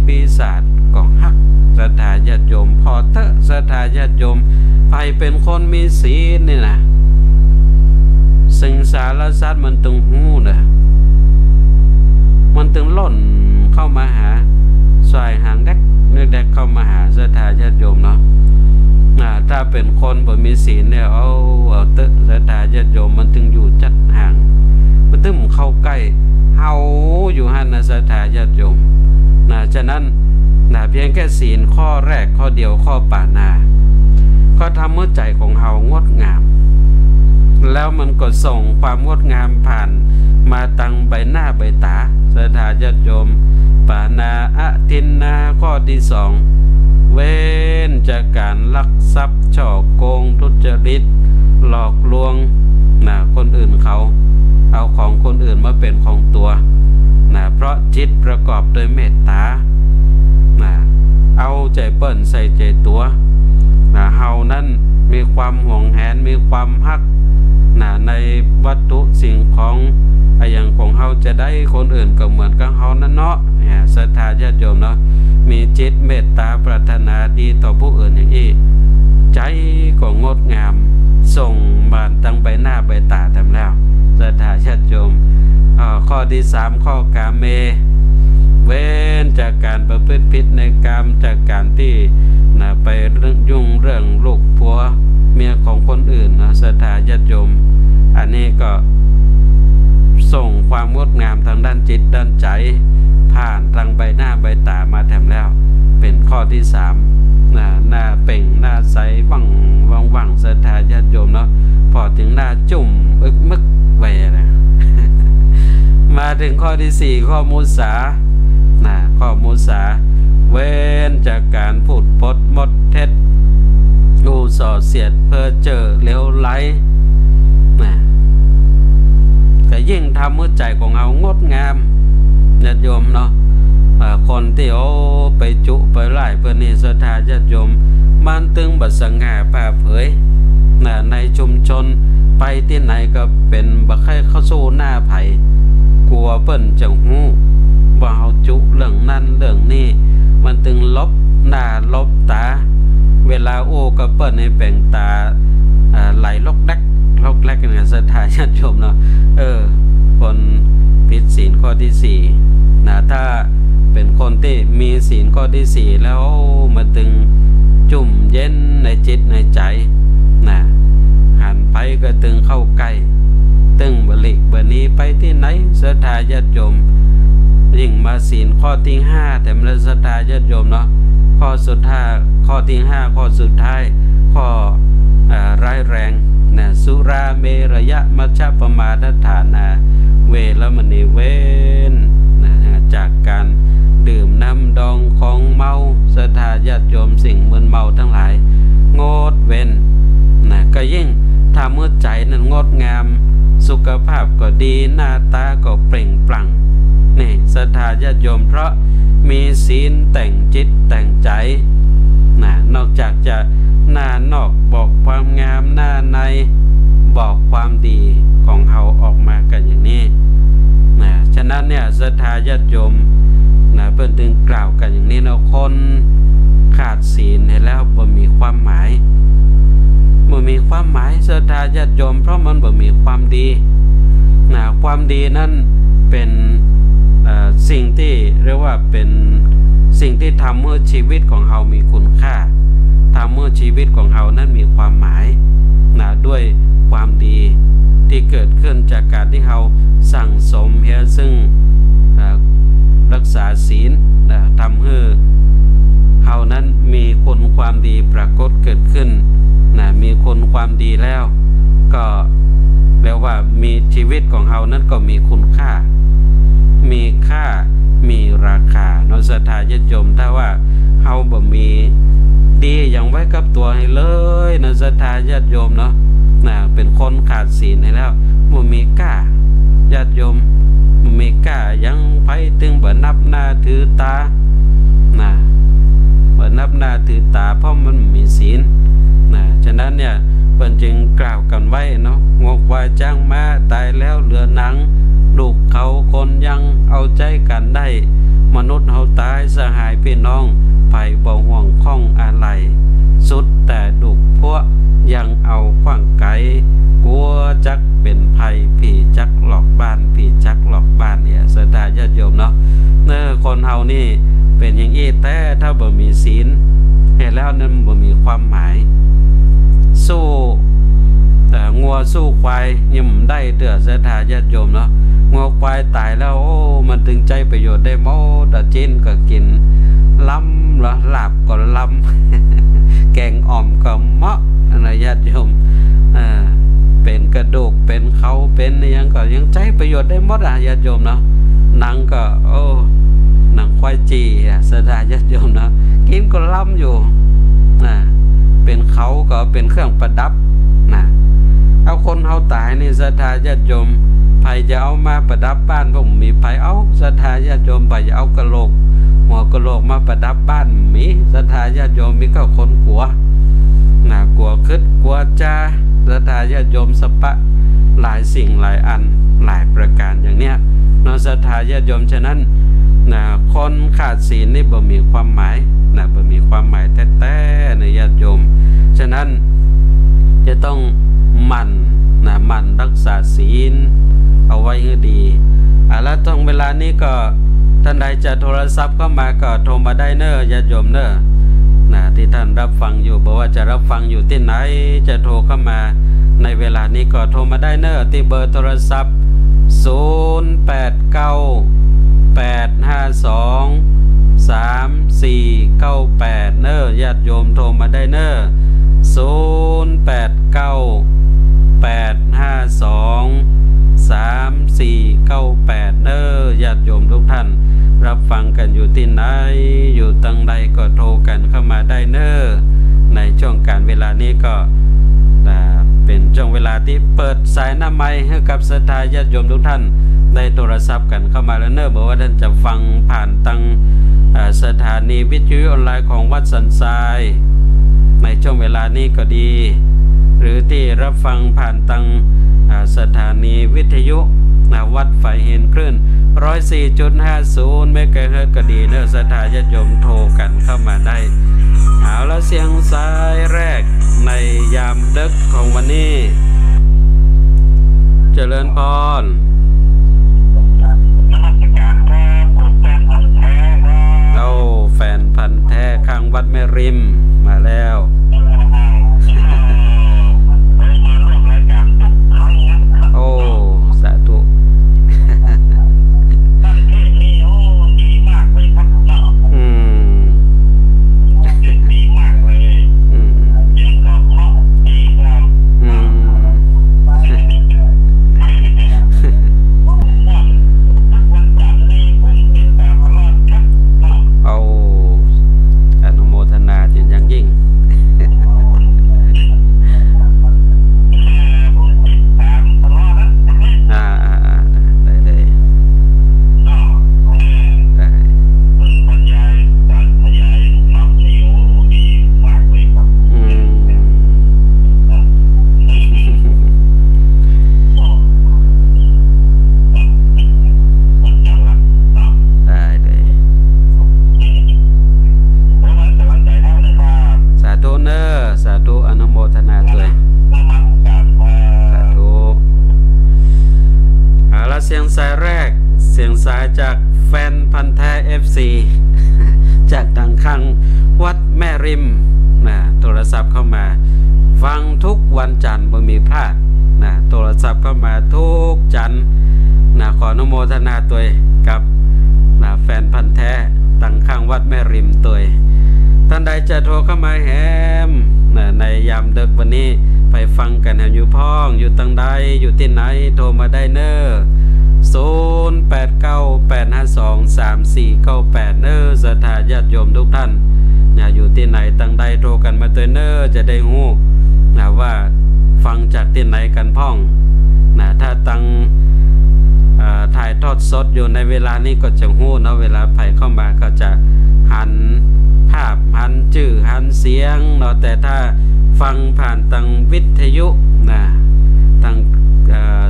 ปีศาจก็ฮักศรัทธาญาติโยมพอเถอะศรัทธาญาติโยมใครเป็นคนมีศีลนี่นะสิงสารสัตว์มันตึงหูนะมันตึงล่นเข้ามาหาสายหางแดกเข้ามาหาศรัทธาญาติโยมเนาะถ้าเป็นคนบ่มีศีลเนี่ยเอาเตะศรัทธาญาติโยมมันตึงอยู่จัดห่างมันตึงเข้าใกล้เฮาอยู่หั่นนะศรัทธาญาติโยมฉะนั้นเพียงแค่ศีลข้อแรกข้อเดียวข้อปานาก็ทำให้ใจของเฮางดงามแล้วมันก็ส่งความงดงามผ่านมาตังใบหน้าใบตาศรัทธาญาติโยมปานาอทินนาข้อที่2เว้นจากการลักทรัพย์ฉ้อโกงทุจริตหลอกลวงคนอื่นเขาเอาของคนอื่นมาเป็นของตัว เพราะจิตประกอบด้วยเมตตาเอาใจเปิ้นใส่ใจตัวเฮานั้นมีความห่วงแหนมีความฮักในวัตถุสิ่งของอย่างของเฮาจะได้คนอื่นก็เหมือนกับเฮานั่นเนาะศรัทธาญาติโยมเนาะมีจิตเมตตาปรารถนาดีต่อผู้อื่นอย่างนี้ใจก็งดงามส่งมาตั้งใบหน้าใบตาทำแล้วศรัทธาญาติโยมข้อที่3ข้อกาเมเว้นจากการประพฤติผิดในกามจากการที่ไปยุ่งเรื่องลูกผัวเมียของคนอื่นศรัทธาญาติโยมอันนี้ก็ส่งความงดงามทางด้านจิตด้านใจผ่านทางใบหน้าใบตามาแถมแล้วเป็นข้อที่3หน้าเป่งหน้าใสว่างศรัทธาญาติโยมเนาะพอถึงหน้าจุ่มอึกมึกไว้นะมาถึงข้อที่4ข้อมุสาข้อมุสาเว้นจากการพูดปดมดเท็จดูส่อเสียดเพ้อเจ้อเลวไหลก็ยิ่งทำมือใจของเรางดงามญาติโยมเนาะคนที่ไปจุไปไล่เพื่อนนี่ศรัทธาญาติโยมมันตึงบัดสง่าผ่าเผยในชุมชนไปที่ไหนก็เป็นบักให้เข้าสู้หน้าไผ่กลัวเปิ้นจะหู้ว่าเอาจุเรื่องนั้นเรื่องนี้มันตึงลบหน้าลบตาเวลาโอ้ก็เปิ้นให้แบ่งตาไหลลกแดกเนี่ยศรัทธาญาติโยมเนาะคนผิดศีลข้อที่4ถ้าเป็นคนที่มีศีลข้อที่4แล้วมาตึงจุ่มเย็นในจิตในใจหันไปก็ตึงเข้าใกล้ตึงบลิกบนี้ไปที่ไหนศรัทธาญาติโยมยิ่งมาศีลข้อที่5แต่มันศรัทธาญาติโยมเนาะข้อสุดท้ายข้อที่5ข้อสุดท้ายข้อร้ายแรงสุราเมรยะมัชฌปมาทฐานาเวรมณีเว้นจากการดื่มน้ำดองของเมาศรัทธาญาติโยมสิ่งมึนเมาทั้งหลายงดเว้นก็ยิ่งทำเมื่อใจนั้นงดงามสุขภาพก็ดีหน้าตาก็เปล่งปลั่งนี่ศรัทธาญาติโยมเพราะมีศีลแต่งจิตแต่งใจนอกจากจะหน้านอกบอกความงามหน้าในบอกความดีของเฮาออกมากันอย่างนี้ฉะนั้นเนี่ยศรัทธาญาติโยมเพิ่นถึงกล่าวกันอย่างนี้เนาะคนขาดศีลเห็นแล้วบ่มีความหมายศรัทธาญาติโยมเพราะมันบ่มีความดีความดีนั้นเป็นสิ่งที่เรียกว่าเป็นสิ่งที่ทำเมื่อชีวิตของเฮามีคุณค่าทำเมื่อชีวิตของเฮานั้นมีความหมายด้วยความดีที่เกิดขึ้นจากการที่เฮาสั่งสมเฮียซึ่งรักษาศีลทำให้เฮานั้นมีคุณความดีปรากฏเกิดขึ้นมีคุณความดีแล้วก็เรียกว่ามีชีวิตของเฮานั้นก็มีคุณค่ามีค่ามีราคาเนาะศรัทธาญาติโยมถ้าว่าเฮาบ่มีดีอย่างไว้กับตัวให้เลยเนาะศรัทธาญาติโยมเนาะเป็นคนขาดศีลให้แล้วบ่มีกล้าญาติโยมบ่มีกล้ายังไผตึงบ่นับหน้าถือตาบ่นับหน้าถือตาเพราะมันมีศีลฉะนั้นเนี่ยเพิ่นจึงกล่าวกันไว้เนาะงกว่าจ้างมาตายแล้วเหลือหนังลูกเขาคนยังเอาใจกันได้มนุษย์เฮาตายสหายพี่น้องไผบ่ห่วงข้องอะไรสุดแต่ดุพวกยังเอาขว้างไกกลัวจักเป็นภัยผีจักหลอกบ้านผีจักหลอกบ้านเนี่ยศรัทธาญาติโยมเนาะคนเฮานี่เป็นอย่างอี้แต่ถ้าบ่มีศีลเห็นแล้วนั้นบ่มีความหมายสู้งัวสู้ควายยิ่มได้เตื้อศรัทธาญาติโยมเนาะงัวควายตายแล้วมันถึงใจประโยชน์ได้หมดจิ้นก็กินล้ำละลาบก็ล้ำแกงอ่อมก็เหมาะญาติโยมเป็นกระดูกเป็นเขาเป็นยังก็ยังใจประโยชน์ได้หมดญาติโยมเนาะหนังก็หนังควายจีศรัทธาญาติโยมเนาะกินก็ล้ำอยู่เป็นเขาก็เป็นเครื่องประดับเอาคนเฮาตายนี่ศรัทธาญาติโยม ไผจะเอามาประดับบ้านผมมีไผเอาศรัทธาญาติโยมไผจะเอากะโหลกหัวกะโหลกมาประดับบ้านมีศรัทธาญาติโยมมีก็คนกลัวน่ากลัวคึดกลัวจ้าศรัทธาญาติโยมสปะหลายสิ่งหลายอันหลายประการอย่างเนี้ยเนาะศรัทธาญาติโยมฉะนั้นคนขาดศีลนี่บ่มีความหมายบ่มีความหมายแท้ๆในญาติโยมฉะนั้นจะต้องหมั่นรักษาศีลเอาไว้ให้ดีแล้วตรงเวลานี้ก็ท่านใดจะโทรศัพท์เข้ามาก็โทรมาได้เนอะญาติโยมเนอะที่ท่านรับฟังอยู่บอกว่าจะรับฟังอยู่ที่ไหนจะโทรเข้ามาในเวลานี้ก็โทรมาได้เนอะที่เบอร์โทรศัพท์0898523498เนอะญาติโยมโทรมาได้เนอะ0898523498เนอะญาติโยมทุกท่านรับฟังกันอยู่ที่ไหนอยู่ตังใดก็โทรกันเข้ามาได้เนอะในช่วงการเวลานี้ก็เป็นช่วงเวลาที่เปิดสายหน้าไมค์ให้กับศรัทธาญาติโยมทุกท่านได้โทรศัพท์กันเข้ามาแล้วเนอะบอกว่าท่านจะฟังผ่านทางสถานีวิทยุออนไลน์ของวัดสันทรายในช่วงเวลานี้ก็ดีหรือที่รับฟังผ่านทางสถานีวิทยุวัดไฟเห็นคลื่น 104.50 เมกะเฮิรตซ์ก็ดีเนอะศรัทธาญาติโยมโทรกันเข้ามาได้เอาแล้วเสียงสายแรกในยามดึกของวันนี้เจริญพรเอาแฟนพันธุ์แท้ข้างวัดแม่ริมมาแล้วโอ้สาธุจากแฟนพันธุ์แท้ FC จากทางข้างวัดแม่ริมโทรศัพท์เข้ามาฟังทุกวันจันทร์บ่มีพลาดโทรศัพท์เข้ามาทุกจันทร์ขออนุโมทนาตัวกับแฟนพันธุ์แท้ทางข้างวัดแม่ริมตัวท่านใดจะโทรเข้ามาแฮมในยามดึกวันนี้ไปฟังกันอยู่พ้องอยู่ตังใดอยู่ที่ไหนโทรมาได้เนอะ0898523498เนอศรัทธาญาติโยมทุกท่านอยู่ที่ไหนตังใดโทรกันมาตัวเนอจะได้ฮู้ว่าฟังจากที่ไหนกันพ้องถ้าตังถ่ายทอดสดอยู่ในเวลานี้ก็จะฮู้เวลาไผเข้ามาก็จะหันภาพหันชื่อหันเสียงแต่ถ้าฟังผ่านทางวิทยุทาง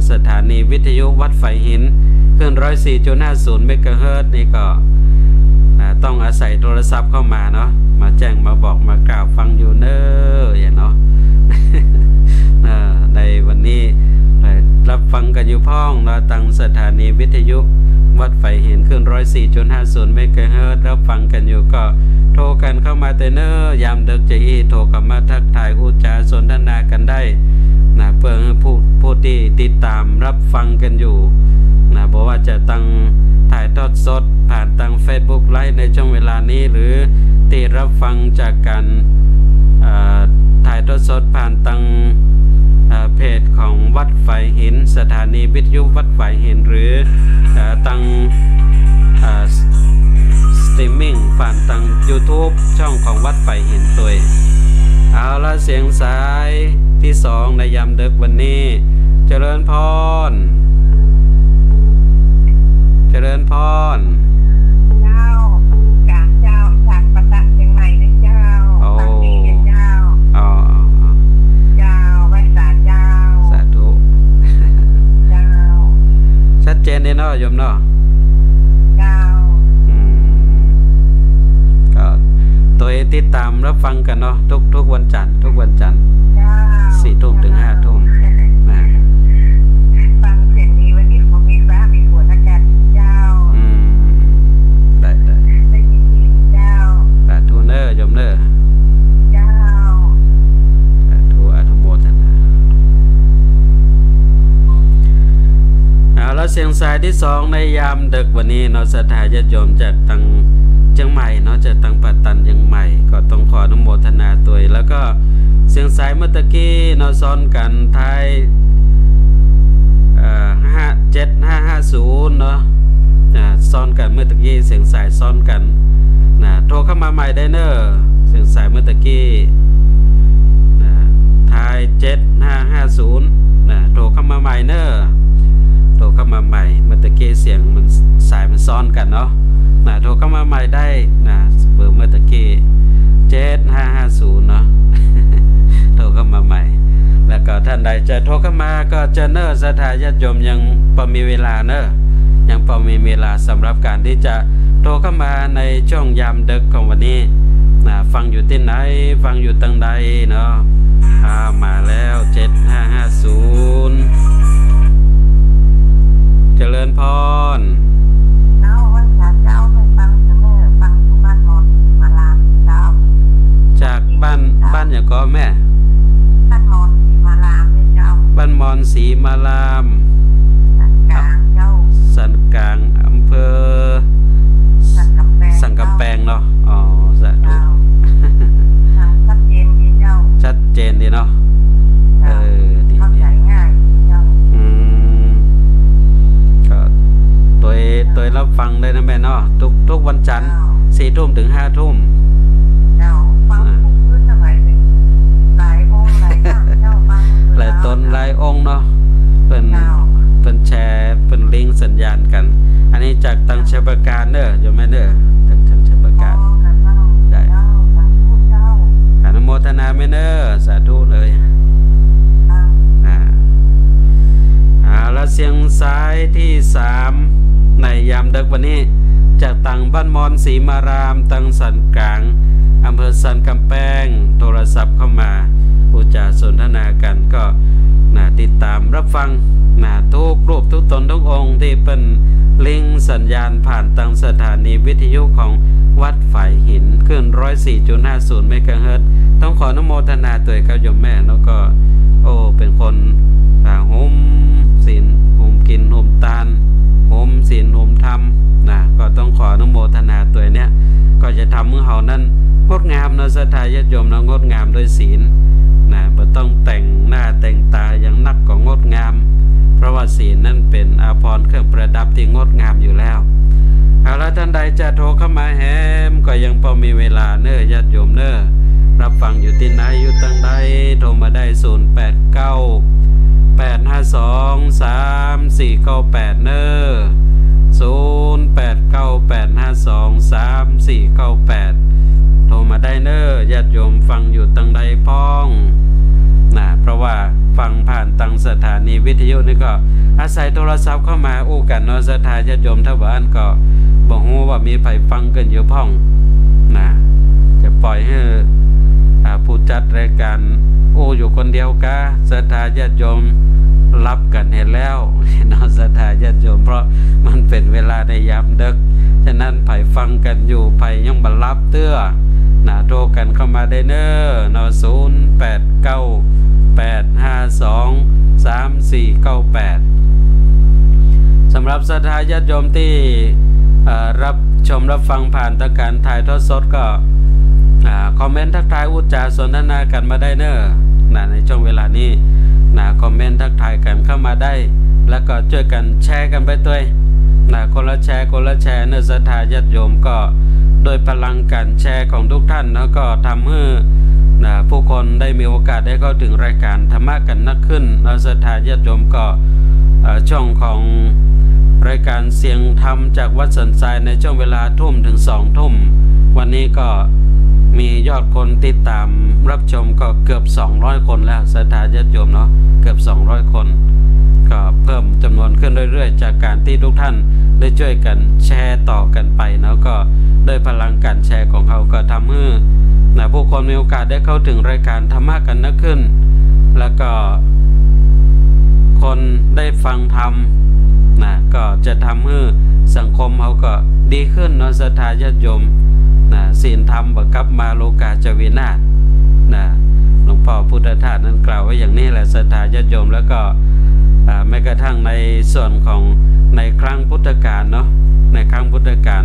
สถานีวิทยุวัดไฟหินขึ้น 104.50 เมกะเฮิรตซ์นี่ก็ต้องอาศัยโทรศัพท์เข้ามามาแจ้งมาบอกมากล่าวฟังอยู่เนอะอย่างในวันนี้รับฟังกันอยู่พ้องทางสถานีวิทยุวัดไฟหินขึ้น 104.50 เมกะเฮิรตซ์รับฟังกันอยู่ก็โทรกันเข้ามาแต่เนอะยามดึกจะโทรเข้ามาทักทายอุจาสนทนากันได้เพื่อให้ผู้ที่ติดตามรับฟังกันอยู่บอกว่าจะตั้งถ่ายทอดสดผ่านทาง Facebook ไลฟ์ในช่วงเวลานี้หรือที่รับฟังจากการถ่ายทอดสดผ่านทางเพจของวัดไฟหินสถานีวิทยุวัดไฟหินหรือทางสตรีมมิ่งผ่านทาง YouTube ช่องของวัดไฟหินตัวเอาละเสียงสายที่2ในยามดึกวันนี้เจริญพร เจริญพรเจ้ากาเจ้าจากประตักเชียงใหม่นะเจ้าฟังดีนะเจ้าเจ้าไว้สาเจ้าสาธุเจ้าชัดเจนเลยเนาะโยมเนาะเจ้าก็ตัวติดตามรับฟังกันเนาะทุกวันจันทร์4 ทุ่มถึง 5 ทุ่มฟังเสียงนี้วันนี้ผมมีฟ้ามีฝนอากาศเจ้าได้ยินดีเจ้าสาธุเนอโยมเนอเจ้าสาธุอนุโมทนาแล้วเสียงสายที่2ในยามดึกวันนี้เนาะศรัทธาญาติโยมจากทางเชียงใหม่เนาะจากทางปัตตานีเชียงใหม่ก็ต้องขออนุโมทนาตัวแล้วก็เสียงสายเมื่อตะกี้เนาะซ้อนกันท้าย7550เนาะซ้อนกันเมื่อตะกี้เสียงสายซ้อนกันโทรเข้ามาใหม่ได้เนอะเสียงสายเมื่อตะกี้ท้าย7550โทรเข้ามาใหม่เนอะโทรเข้ามาใหม่เมื่อตะกี้เสียงมันสายมันซ้อนกันเนาะโทรเข้ามาใหม่ได้เบอร์เมื่อตะกี้7550เนาะโทรเข้ามาใหม่แล้วก็ท่านใดจะโทรเข้ามาก็จะเนอศรัทธาญาติโยมยังพอมีเวลาเนอะยังพอมีเวลาสำหรับการที่จะโทรเข้ามาในช่วงยามดึกของวันนี้ฟังอยู่ที่ไหนฟังอยู่ตั้งใดเนาะมาแล้ว7550เจริญพรเจ้าว่าเจ้าไม่ฟังเนอฟังอยู่บ้านมอนมาลามเจ้าจากบ้านอย่างก็แม่บ้านมอนมาลามเลยเจ้าบ้านมอนศรีมาลามกลางเจ้าสันกลางอำเภอสังกำแพงเนาะสาธุชัดเจนดีเจ้าชัดเจนดีเนาะดีเข้าใจง่ายเจ้าก็ตัวรับฟังได้นะแม่เนาะทุกวันจันทร์4 ทุ่มถึง 5 ทุ่มเจ้าฟังพื้นสมัยหลายองค์หลายข้างเจ้าฟังหลายตนหลายองค์เนาะเป็นแชร์เป็นลิงก์สัญญาณกันอันนี้จากตังชัยประการเนอะโยมแม่เนอะจากตังชัยประการได้อนุโมทนาแม่เนอะสาธุเลยแล้วเสียงสายที่3ในยามดึกวันนี้จากตังบ้านมอนศรีมารามตังสันกลางอำเภอสันกำแพงโทรศัพท์เข้ามาอุจาสนทนากันก็ติดตามรับฟังทุกรูปทุกตนทุกองค์ที่เป็นลิงสัญญาณผ่านตังสถานีวิทยุของวัดฝ่ายหินขึ้น 104.50 เมกะเฮิรตซ์ต้องขออนุโมทนาตัวเขาโยมแม่แล้วก็เป็นคนห่มศีลห่มกินห่มทานห่มศีลห่มธรรมก็ต้องขออนุโมทนาตัวเนี้ยก็จะทำให้เรานั้นงดงามศรัทธาญาติโยมงดงามด้วยศีลบ่ต้องแต่งหน้าแต่งตาอย่างนักก็งดงามเพราะว่าศีลนั่นเป็นอาภรณ์เครื่องประดับที่งดงามอยู่แล้วแล้วท่านใดจะโทรเข้ามาแฮมก็ยังพอมีเวลาเนอะญาติโยมเนอะรับฟังอยู่ที่ไหนอยู่ตั้งใดโทรมาได้089-852-3498เนอะ089-852-3498โทรมาได้เนอะญาติโยมฟังอยู่ตั้งใดพ้องเพราะว่าฟังผ่านตังสถานีวิทยุนี่ก็อาศัยโทรศัพท์เข้ามาอู้กันเนาะศรัทธาญาติโยมถ้าบ้านก็บอกว่ามีไผฟังกันอยู่พ้องจะปล่อยให้ผู้จัดรายการอยู่คนเดียวกะศรัทธาญาติโยมรับกันเห็นแล้วเนาะศรัทธาญาติโยมเพราะมันเป็นเวลาในยามดึกฉะนั้นไผฟังกันอยู่ไผยังบ่รับเตื้อโทรกันเข้ามาได้เนอะ089-852-3498สำหรับศรัทธาญาติโยมที่รับชมรับฟังผ่านทางการถ่ายทอดสดก็คอมเมนต์ทักทายอุจจาสนทนากันมาได้เนอะในช่วงเวลานี้คอมเมนต์ทักทายกันเข้ามาได้แล้วก็ช่วยกันแชร์กันไปด้วยคนละแชร์เนอะศรัทธาญาติโยมก็โดยพลังการแชร์ของทุกท่านแล้วก็ทำให้ผู้คนได้มีโอกาสได้เข้าถึงรายการธรรมะกันนักขึ้นศรัทธาญาติโยมก็ช่องของ รายการเสียงธรรมจากวัดสันทรายในช่วงเวลาทุ่มถึง2 ทุ่มวันนี้ก็มียอดคนติดตามรับชมก็เกือบ200 คนแล้วศรัทธาญาติโยมเนาะเกือบ200 คนก็เพิ่มจำนวนขึ้นเรื่อยๆจากการที่ทุกท่านได้ช่วยกันแชร์ต่อกันไปเนาะก็ด้วยพลังการแชร์ของเขาก็ทำให้ผู้คนมีโอกาสได้เข้าถึงรายการธรรมะกันนักขึ้นแล้วก็คนได้ฟังธรรมก็จะทำให้สังคมเขาก็ดีขึ้นเนาะศรัทธาญาติโยมศีลธรรมบังคับมาโลกาจวินาศหลวงพ่อพุทธทาสนั้นกล่าวไว้อย่างนี้แหละศรัทธาญาติโยมแล้วก็แม้กระทั่งในส่วนของในครั้งพุทธกาลเนาะในครั้งพุทธกาล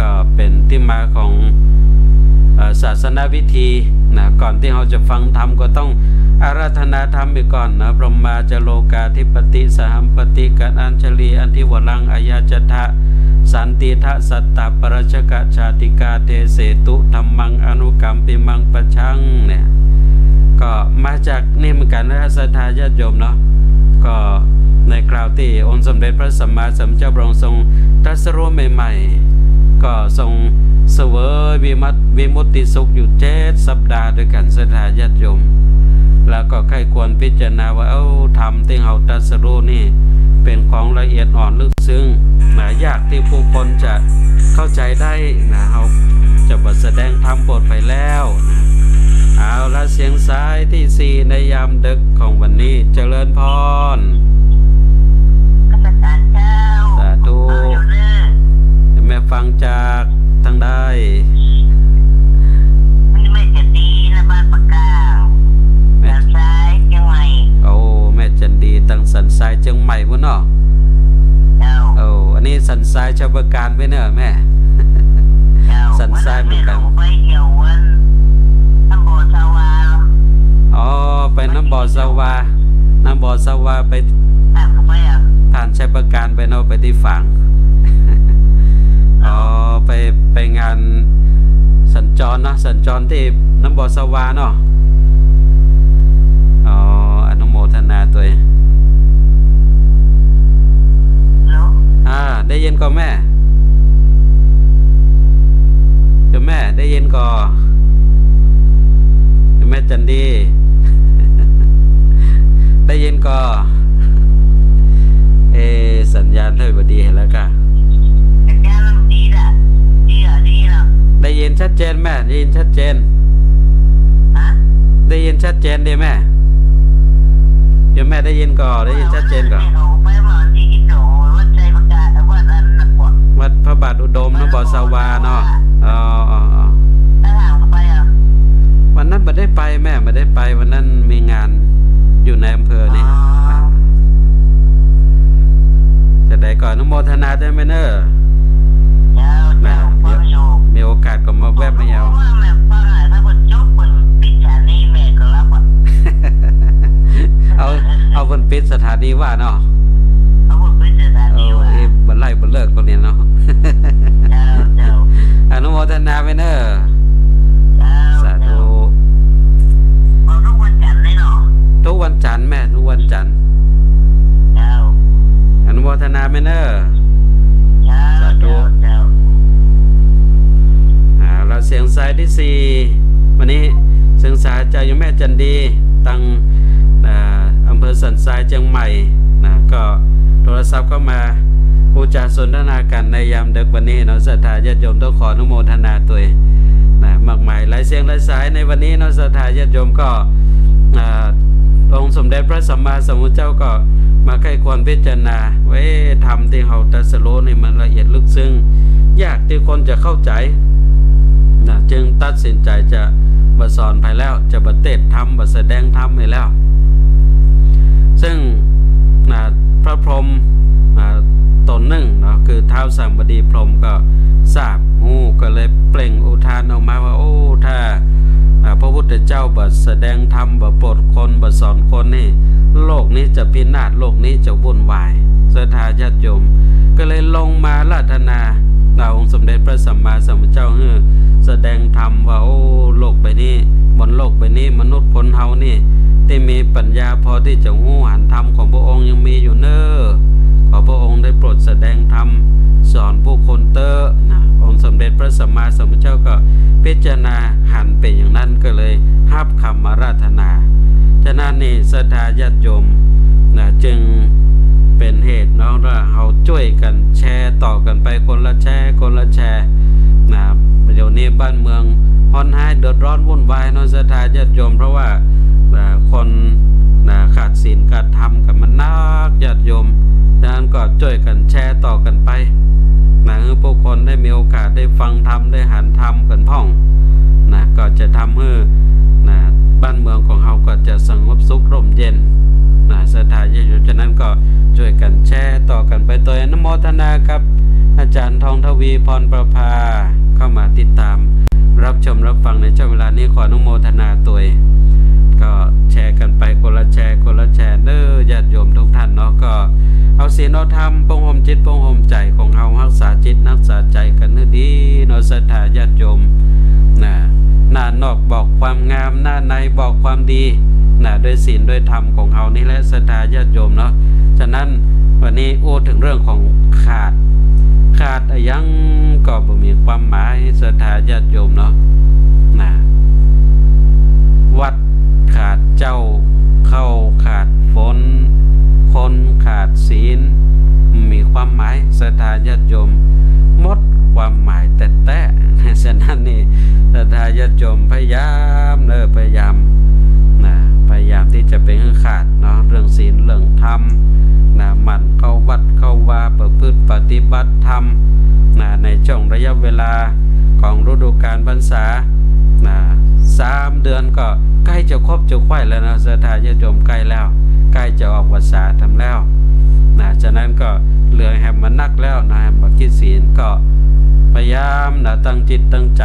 ก็เป็นที่มาของศาสนาวิธีก่อนที่เราจะฟังธรรมก็ต้องอาราธนาธรรมไปก่อนนะพรหมาจโลกาธิปติสหัมปติกันอัญชลีอันทิวรังอายาจทะสันติทะสัตตปรชกะชาติกาเทเสตุธรรมังอนุกัมปิมังปะชังเนี่ยก็มาจากนี่เหมือนกันนะศรัทธาญาติโยมเนาะก็ในคราวที่องค์สมเด็จพระสัมมาสัมพุทธเจ้าพระองค์ทรงตรัสรู้ใหม่ๆก็ทรงเสวยวิมุตติสุขอยู่7 สัปดาห์ด้วยกันศรัทธาญาติโยมแล้วก็ใครควรพิจารณาว่าธรรมที่เราตรัสรู้นี่เป็นของละเอียดอ่อนลึกซึ้งยากที่ผู้คนจะเข้าใจได้เราจะบทแสดงธรรมบทไปแล้วเอาละเสียงซ้ายที่4ในยามดึกของวันนี้เจริญพรสาธุแม่ฟังจากทางได้แม่จันดีนะบ้านปากกาแม่ซ้ายเชียงใหม่แม่จันดีตั้งสันทรายเชียงใหม่พุ่นเนาะอันนี้สันทรายชาวประการไปเนอะแม่สันทรายเหมือนกันไปเที่ยววันน้ำบ่อสาวาไปน้ำบ่อสาวาไปผ่านชาวประการไปเนาะไปที่ฝั่งไปงานสัญจรเนาะสัญจรที่น้ำบ่อสวาเนาะอนุโมทนาตัวเองได้ยินก็แม่เดี๋ยวแม่ได้ยินก็เดี๋ยวแม่จันดีได้ยินก็สัญญาณเลยพอดีเห็นแล้วก็ได้ยินชัดเจนแม่ได้ยินชัดเจนได้ยินชัดเจนดีแม่เดี๋ยวแม่ได้ยินก่อนได้ยินชัดเจนก่อนวัดพระบาทอุดมน้ำบ่อสาวาเนาะวันนั้นไม่ได้ไปแม่ไม่ได้ไปวันนั้นมีงานอยู่ในอำเภอนี่จะได้ก่อนอนุโมทนาได้ไหมเนอะมีโอกาสก็มาแวบไม่เอาเอาบนปิดสถานีว่าเนาะบันไล่บันเลิกตรงนี้เนาะอนุโมทนาไปเนอะสาธุทุกวันจันทร์เลยเนาะทุกวันจันทร์แม่ทุกวันจันทร์อนุโมทนาไปเนอะสาธุเราเสียงสายที่4วันนี้เสียงสายจากโยมแม่จันดีตั้งอำเภอสันทรายเชียงใหม่ก็โทรศัพท์เข้ามาพูดจาสนทนากันในยามดึกวันนี้เนาะศรัทธาญาติโยมต้องขออนุโมทนาตัวมากมายหลายเสียงหลายสายในวันนี้เนาะศรัทธาญาติโยมก็องค์สมเด็จพระสัมมาสัมพุทธเจ้าก็มาใกล้ควรพิจารณาไว้ธรรมที่เราตรัสรู้นี่มันละเอียดลึกซึ้งยากที่คนจะเข้าใจจึงตัดสินใจจะมาสอนไปแล้วจะบัเทศธรรมบัแสดงธรรมไปแล้วซึ่งพระพรหมตนหนึ่งเนาะคือท้าวสัมบดีพรหมก็ทราบก็เลยเปล่งอุทานออกมาว่าถ้าพระพุทธเจ้าบัแสดงธรรมบัโปรดคนบัสอนคนนี่โลกนี้จะพินาศโลกนี้จะวุ่นวายศรัทธาญาติโยมก็เลยลงมาราธนาองค์สมเด็จพระสัมมาสัมพุทธเจ้าแสดงธรรมว่าโลกใบนี้บนโลกใบนี้มนุษย์คนเฮานี่ที่มีปัญญาพอที่จะหูหันธรรมของพระองค์ยังมีอยู่เนอค ขอพระองค์ได้โปรดแสดงธรรมสอนผู้คนเตอนะองค์สมเด็จพระสัมมาสัมพุทธเจ้าก็พิจารณาหันเป็นอย่างนั้นก็เลยฮับคำอาราธนาฉะนั้นนี่ศรัทธาญาติโยมนะจึงเป็นเหตุน้องว่าเราช่วยกันแชร์ต่อกันไปคนละแชร์คนละแชร์นะเดี๋ยวนี้บ้านเมืองฮอนไห้เดือดร้อนวุ่นวายน้องศรัทธาญาติโยมเพราะว่าคนขาดศีลขาดธรรมกันมันนักญาติโยมดังนั้นก็ช่วยกันแชร์ต่อกันไปนะให้ผู้คนได้มีโอกาสได้ฟังธรรมได้หันธรรมกันพ่องนะก็จะทำให้นะบ้านเมืองของเราก็จะสงบสุขร่มเย็นนะศรัทธาญาติโยมฉะนั้นก็ช่วยกันแชร์ต่อกันไปโดยอนุโมทนาครับอาจารย์ทองทวีพรประภาเข้ามาติดตามรับชมรับฟังในช่วงเวลานี้ขออนุโมทนาตัวก็แชร์กันไปคนละแชร์คนละแชร์เด้อญาติโยมทุกท่านเนาะก็เอาศีลเอาธรรมปองห่มจิตปองห่มใจของเรารักษาจิตรักษาใจกันให้ดีเนาะศรัทธาญาติโยมนะหน้านอกบอกความงามหน้าในบอกความดีนะด้วยศีลด้วยธรรมของเรานี่แหละศรัทธาญาติโยมเนาะฉะนั้นวันนี้โอ้ถึงเรื่องของขาดยังก็บ่มีความหมายศรัทธาญาติโยมเนาะนะวัดขาดเจ้าเข้าขาดฝนคนขาดศีลมีความหมายศรัทธาญาติโยมหมดความหมายแต่ฉะนั้นนี่ศรัทธาญาติโยมพยายามพยายามที่จะเป็นขาดเนาะเรื่องศีลเรื่องธรรมนะมันเข้าวัดเข้าวาประพฤติปฏิบัติธรรมนะในช่วงระยะเวลาของฤดูกาลพรรษานะ3 เดือนก็ใกล้จะครบจะค่อยแล้วนะศรัทธาญาติโยมใกล้แล้วใกล้จะออกพรรษาทำแล้วนะฉะนั้นก็เหลือแหมมันนักแล้วนะบักกิศีลก็พยายามนะตั้งจิตตั้งใจ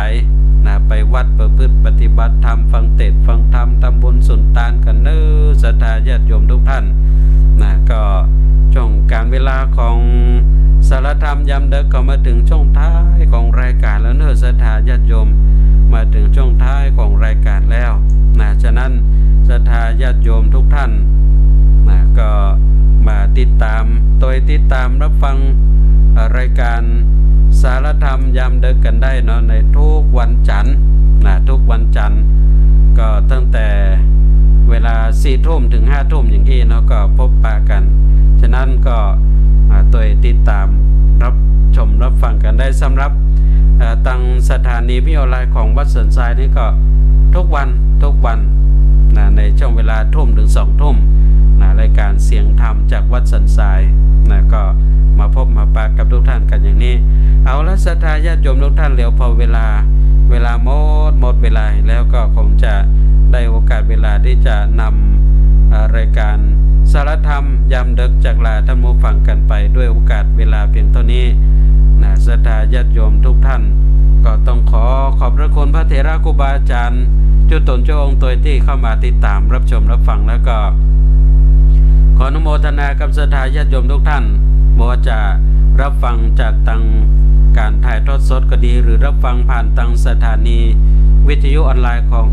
นะไปวัดประพฤติปฏิบัติธรรมฟังเทศน์ฟังธรรมทำบุญสุนทานกันเด้อศรัทธาญาติโยมทุกท่านนะก็ช่วงการเวลาของสารธรรมยามดึกก็มาถึงช่วงท้ายของรายการแล้วเด้อศรัทธาญาติโยมมาถึงช่วงท้ายของรายการแล้วนะฉะนั้นศรัทธาญาติโยมทุกท่านนะก็มาติดตามรับฟังรายการสารธรรมยามดึกกันได้เนาะในทุกวันจันทร์นะทุกวันจันทร์ก็ตั้งแต่เวลา 4 ทุ่มถึง 5 ทุ่มอย่างนี้เนาะก็พบปะกันฉะนั้นก็ตัวติดตามรับชมรับฟังกันได้สำหรับทางสถานีวิทยุออนไลน์ของวัดสันทรายนี่ก็ทุกวันนะในช่วงเวลาทุ่มถึง 2 ทุ่มนะรายการเสียงธรรมจากวัดสันทรายนะก็มาพบมาปะกับทุกท่านกันอย่างนี้เอาละศรัทธาญาติโยมทุกท่านเหลียวพอเวลาหมดเวลาแล้วก็คงจะได้โอกาสเวลาที่จะนำรายการสารธรรมยามดึกจากลาท่านผู้ฟังกันไปด้วยโอกาสเวลาเพียงเท่านี้นะศรัทธาญาติโยมทุกท่านก็ต้องขอบพระคุณพระเถระครูบาอาจารย์จุตนเจ้าองค์ตัวที่เข้ามาติดตามรับชมรับฟังแล้วก็ขออนุโมทนากับศรัทธาญาติโยมทุกท่านไม่ว่าจะรับฟังจากทางการถ่ายทอดสดก็ดีหรือรับฟังผ่านทางสถานีวิทยุออนไลน์ของ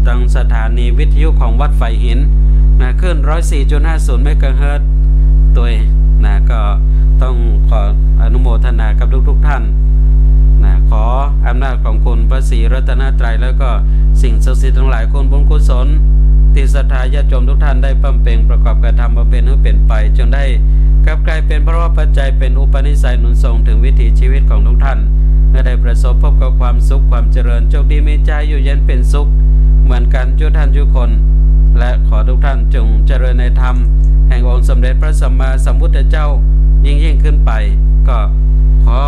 ทางสถานีวิทยุของวัดไฟหินนะขึ้น 104.50 เมกะเฮิรตซ์ตัวนะก็ต้องขออนุโมทนากับทุกท่านนะขออำนาจของคุณพระศรีรัตนตรัยแล้วก็สิ่งศักดิ์สิทธิ์ทั้งหลายคุณบุญกุศลที่ศรัทธาญาติโยมทุกท่านได้บำเพ็ญประกอบกระทำบำเพ็ญให้เป็นไปจนได้กลับกลายเป็นพระปัจจัยเป็นอุปนิสัยหนุนส่งถึงวิถีชีวิตของทุกท่านเมื่อได้ประสบพบกับความสุขความเจริญโชคดีมีใจอยู่เย็นเป็นสุขเหมือนกันทุกท่านทุกคนและขอทุกท่านจงเจริญในธรรมแห่งองค์สมเด็จพระสัมมาสัมพุทธเจ้ายิ่งขึ้นไปก็ขอ